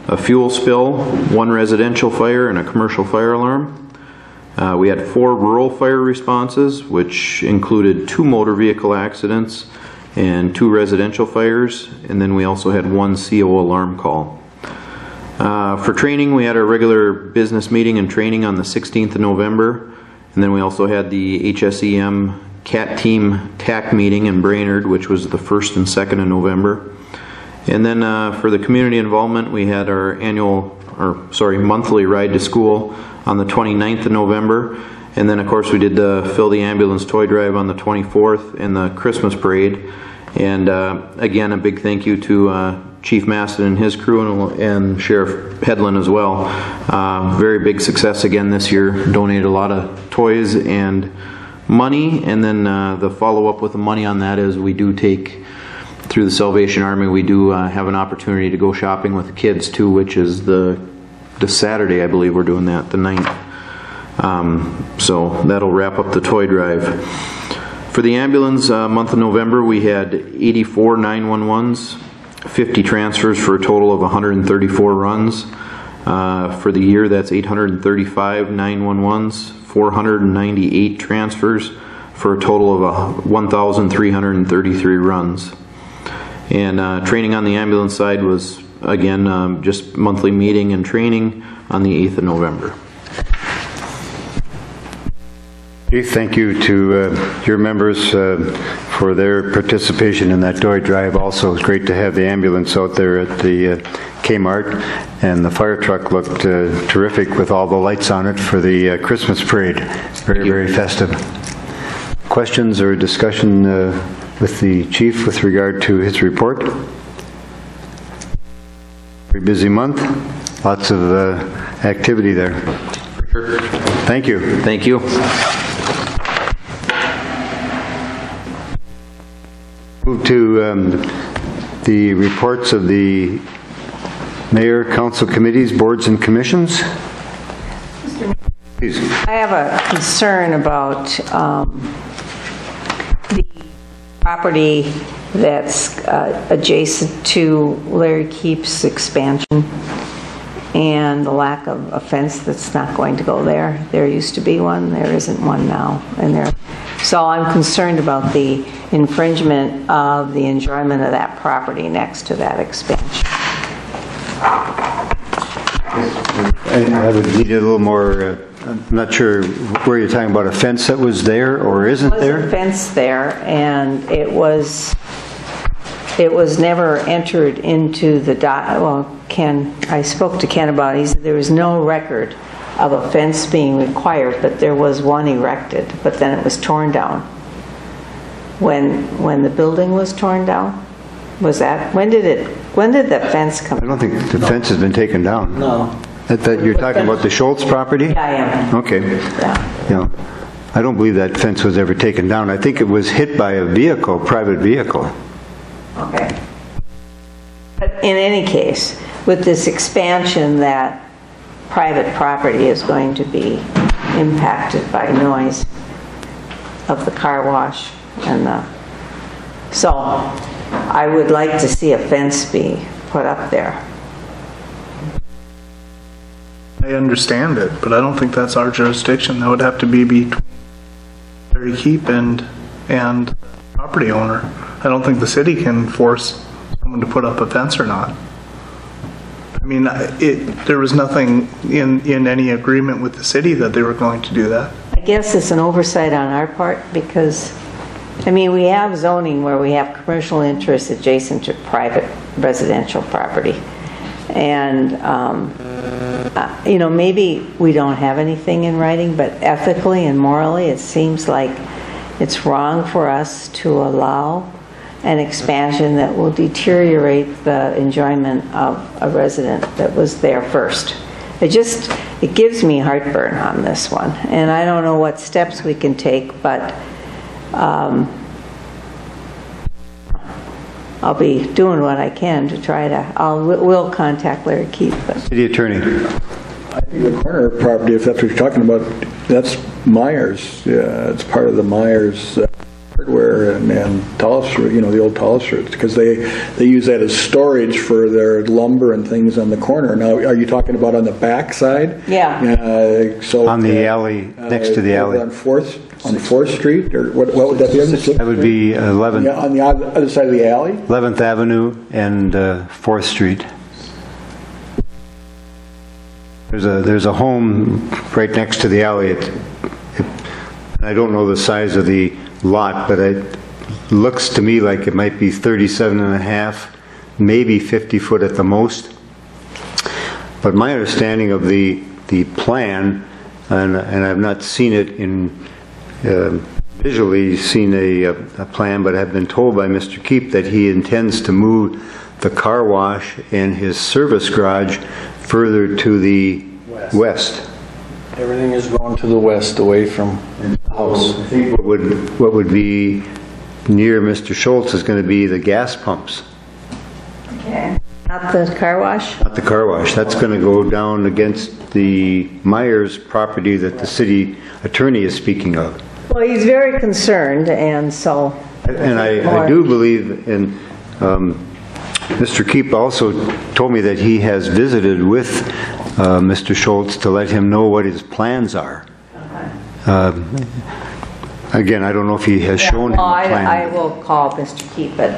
a fuel spill, 1 residential fire, and a commercial fire alarm. We had 4 rural fire responses, which included 2 motor vehicle accidents and 2 residential fires, and then we also had 1 CO alarm call. For training, we had our regular business meeting and training on the 16th of November, and then we also had the HSEM CAT Team TAC meeting in Brainerd, which was the 1st and 2nd of November. And then for the community involvement, we had our monthly ride to school on the 29th of November, and then of course we did the Fill the Ambulance toy drive on the 24th and the Christmas parade. And again, a big thank you to Chief Maston and his crew, and Sheriff Hedlund as well. Very big success again this year. Donated a lot of toys and money, and then the follow-up with the money on that is we do take, through the Salvation Army, we do have an opportunity to go shopping with the kids too, which is the Saturday, I believe we're doing that, the 9th. So that'll wrap up the toy drive. For the ambulance month of November, we had 84 911s, 50 transfers for a total of 134 runs. For the year, that's 835 911s, 498 transfers for a total of 1,333 runs. And training on the ambulance side was, again, just monthly meeting and training on the 8th of November. Thank you to your members for their participation in that toy drive. Also, it's great to have the ambulance out there at the Kmart, and the fire truck looked terrific with all the lights on it for the Christmas parade. Very, very festive. Questions or discussion with the chief with regard to his report? Very busy month. Lots of activity there. Sure. Thank you. Thank you. Move to the reports of the mayor, council committees, boards, and commissions. Please. I have a concern about the property that's adjacent to Larry Keep's expansion and the lack of a fence that's not going to go there. There used to be one, there isn't one now. So I'm concerned about the infringement of the enjoyment of that property next to that expansion. I would need a little more, I'm not sure where you're talking about, a fence that was there or isn't there? There was a fence there, and it was never entered into the, I spoke to Ken about it. He said there was no record of a fence being required, but there was one erected, but then it was torn down. When the building was torn down? Was that, when did it When did that fence come? I don't think the fence has been taken down. No. That you're talking about the Schultz property? Yeah, I am. Okay. Yeah. Yeah. I don't believe that fence was ever taken down. I think it was hit by a vehicle, private vehicle. Okay. But in any case, with this expansion, that private property is going to be impacted by noise of the car wash and the, so I would like to see a fence be put up there. I understand it, but I don't think that's our jurisdiction. That would have to be between Larry Keep and property owner. I don't think the city can force someone to put up a fence or not. I mean, there was nothing in any agreement with the city that they were going to do that. I guess it's an oversight on our part because, I mean, we have zoning where we have commercial interests adjacent to private residential property. And, you know, maybe we don't have anything in writing, but ethically and morally, it seems like it's wrong for us to allow an expansion that will deteriorate the enjoyment of a resident that was there first. It gives me heartburn on this one. And I don't know what steps we can take, but I'll be doing what I can to try to, we'll contact Larry Keith. City Attorney. I think the corner property, if that's what you're talking about, that's Myers. Yeah, it's part of the Myers hardware and Tolliver, you know, the old Tolliver, because they use that as storage for their lumber and things on the corner. Now, are you talking about on the back side? Yeah. So on the alley, next to the alley. On 4th Street, or what would that be? That would be 11th. Yeah, on the other side of the alley? 11th Avenue and 4th Street. There's a home right next to the alley. I don't know the size of the lot, but it looks to me like it might be 37 and a half, maybe 50 foot at the most. But my understanding of the plan, and I've not seen it in visually seen a plan, but I've been told by Mr. Keep that he intends to move the car wash and his service garage further to the west. Everything is going to the west, away from the house. I think what would be near Mr. Schultz is going to be the gas pumps. Okay. Not the car wash? Not the car wash. That's going to go down against the Myers property that the city attorney is speaking of. Well, he's very concerned, and so... And I do believe, and Mr. Keep also told me that he has visited with Mr. Schultz to let him know what his plans are. Again, I don't know if he has shown him the plan. I will call Mr. Keep, but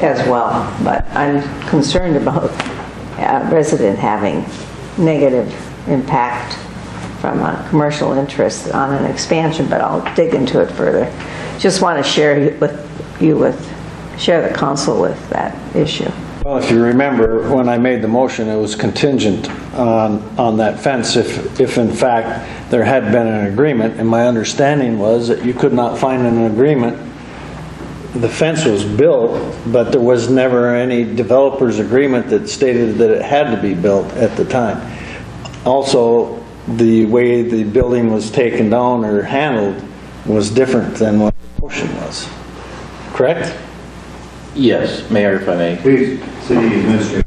as well. But I'm concerned about a resident having negative impact from a commercial interest on an expansion, but I'll dig into it further. Just want to share the council with that issue. Well, if you remember, when I made the motion, it was contingent on that fence if in fact there had been an agreement, and my understanding was that you could not find an agreement. The fence was built, but there was never any developer's agreement that stated that it had to be built at the time. Also, the way the building was taken down or handled was different than what the motion was. Correct? Yes, Mayor, if I may. Please, City Administrator.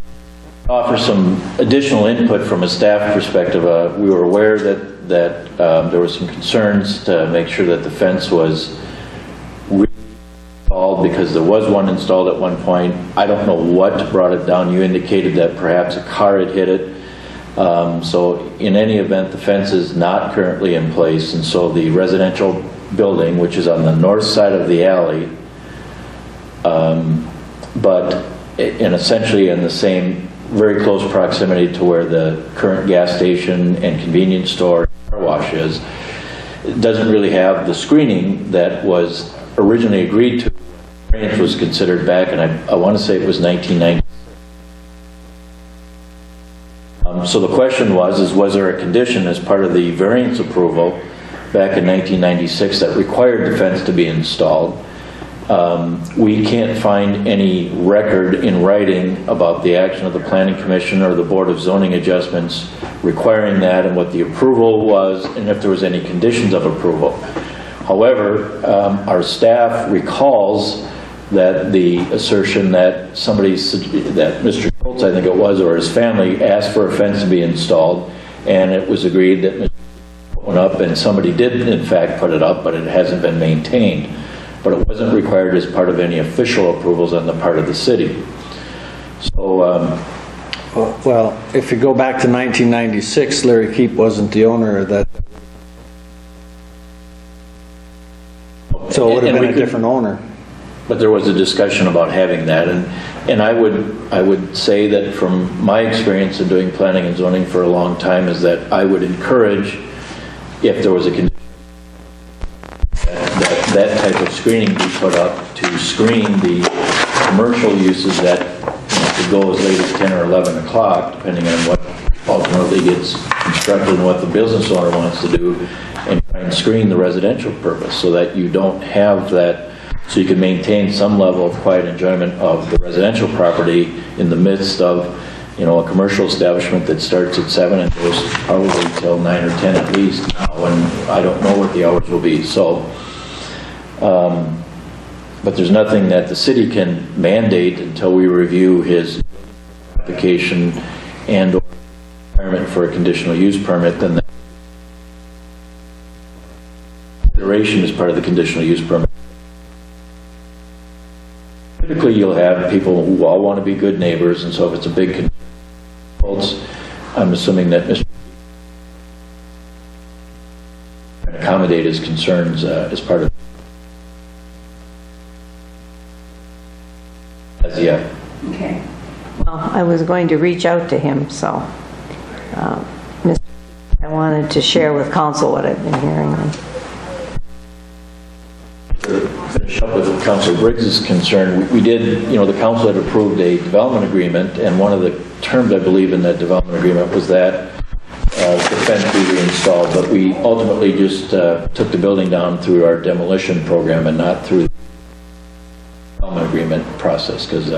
Offer some additional input from a staff perspective. We were aware that there were some concerns to make sure that the fence was installed, because there was one installed at one point. I don't know what brought it down. You indicated that perhaps a car had hit it. So in any event, the fence is not currently in place, and so the residential building, which is on the north side of the alley, but essentially in the same very close proximity to where the current gas station and convenience store car wash is, it doesn't really have the screening that was originally agreed to. It was considered back, and I want to say it was 1990. So the question was there a condition as part of the variance approval back in 1996 that required the fence to be installed? We can't find any record in writing about the action of the Planning Commission or the Board of Zoning Adjustments requiring that, and what the approval was, and if there was any conditions of approval. However, our staff recalls that the assertion that that Mr. Schultz, I think it was, or his family asked for a fence to be installed, and it was agreed that Mr. put one up, and somebody did in fact put it up, but it hasn't been maintained. But it wasn't required as part of any official approvals on the part of the city. So, well, if you go back to 1996, Larry Keep wasn't the owner of that. So it would have been a different owner. But there was a discussion about having that, and I would say that from my experience in doing planning and zoning for a long time is that I would encourage, if there was a condition, that type of screening be put up to screen the commercial uses that could go as late as 10 or 11 o'clock, depending on what ultimately gets constructed and what the business owner wants to do, and try and screen the residential purpose so that you don't have that, so you can maintain some level of quiet enjoyment of the residential property in the midst of, you know, a commercial establishment that starts at 7 and goes probably till 9 or 10 at least now, and I don't know what the hours will be. So, but there's nothing that the city can mandate until we review his application and or requirement for a conditional use permit. Then the consideration is part of the conditional use permit. Typically, you'll have people who all want to be good neighbors, and so if it's a big I'm assuming that Mr. can accommodate his concerns as part of as yet. Okay. Well, I was going to reach out to him, so I wanted to share with council what I've been hearing. To finish up with Councilor Briggs' concern, we did, you know, the council had approved a development agreement, and one of the terms, I believe, in that development agreement was that the fence be reinstalled, but we ultimately just took the building down through our demolition program and not through the development agreement process, because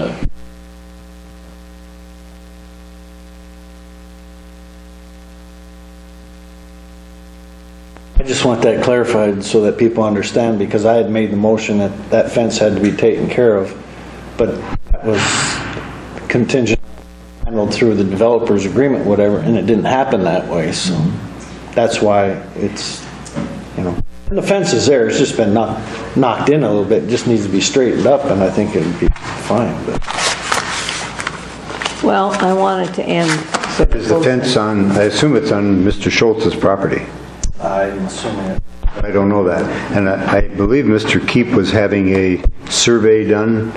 I just want that clarified so that people understand, because I had made the motion that that fence had to be taken care of, but that was contingent, handled through the developer's agreement, whatever, and it didn't happen that way, so that's why it's, you know, and the fence is there, it's just been knocked in a little bit, it just needs to be straightened up, and I think it would be fine. But. Well, I wanted to end. Is the fence on, I assume it's on Mr. Schultz's property? I'm assuming it. I don't know that. And I believe Mr. Keep was having a survey done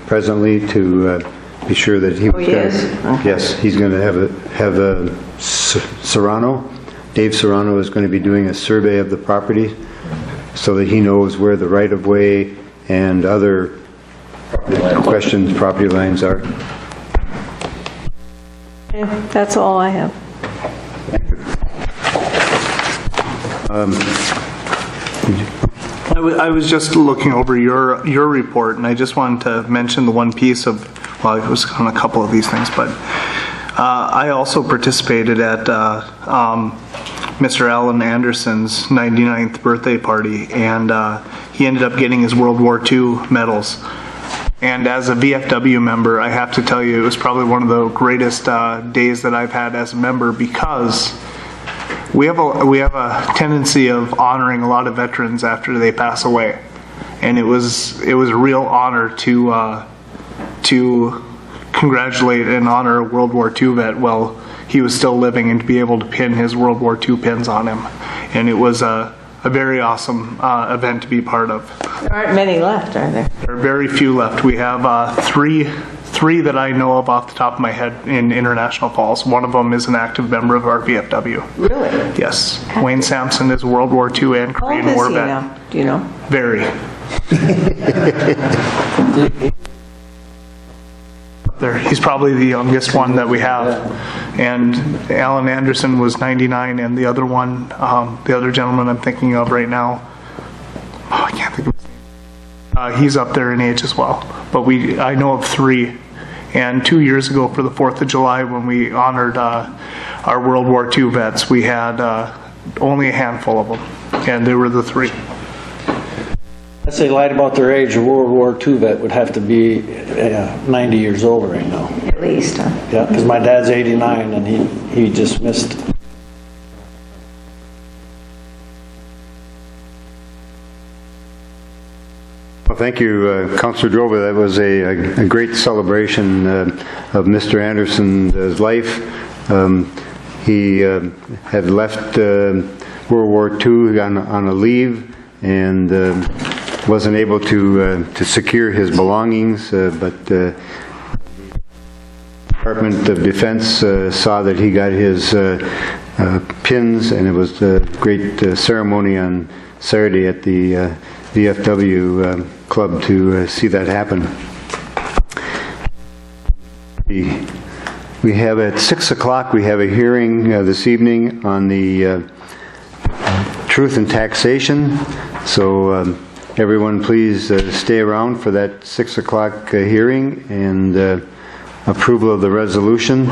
presently to be sure that he was going to... Yes, he's going to have a Serrano. Dave Serrano is going to be doing a survey of the property so that he knows where the right-of-way and other questions, property lines are. Okay, that's all I have. I was just looking over your report, and I just wanted to mention the one piece of, well, it was on a couple of these things, but I also participated at Mr. Alan Anderson's 99th birthday party, and he ended up getting his World War II medals. And as a VFW member, I have to tell you, it was probably one of the greatest days that I've had as a member, because we have a tendency of honoring a lot of veterans after they pass away, and it was a real honor to congratulate and honor a World War II vet while he was still living, and to be able to pin his World War II pins on him, and it was a very awesome event to be part of. There aren't many left, are there? There are very few left. We have three that I know of off the top of my head in International Falls. One of them is an active member of our VFW. Really? Yes. Wayne Sampson is a World War II and Korean War vet. Now? Do you know? Very. There, he's probably the youngest one that we have. And Alan Anderson was 99, and the other one, the other gentleman I'm thinking of right now, I can't think of his name. He's up there in age as well. But I know of 3. And 2 years ago for the 4th of July, when we honored our World War II vets, we had only a handful of them, and they were the 3. Unless they lied about their age, a World War II vet would have to be 90 years old right now. At least, huh? Yeah, because my dad's 89 and he just missed. Well, thank you, Councillor Drova. That was a great celebration of Mr. Anderson's life. He had left World War II on a leave and wasn't able to secure his belongings, but the Department of Defense saw that he got his pins, and it was a great ceremony on Saturday at the VFW club to see that happen. We have at 6 o'clock, we have a hearing this evening on the truth and taxation. So everyone please stay around for that 6 o'clock hearing and approval of the resolution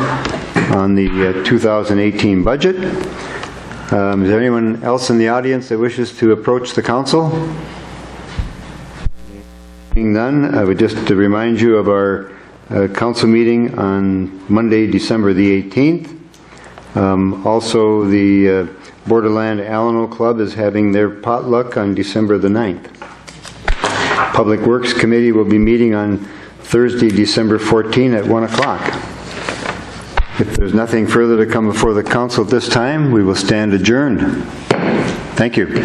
on the 2018 budget. Is there anyone else in the audience that wishes to approach the council? Being none, I would just remind you of our council meeting on Monday, December the 18th. Also, the Borderland Alano Club is having their potluck on December the 9th. Public Works Committee will be meeting on Thursday, December 14 at 1 o'clock. If there's nothing further to come before the council at this time, we will stand adjourned. Thank you.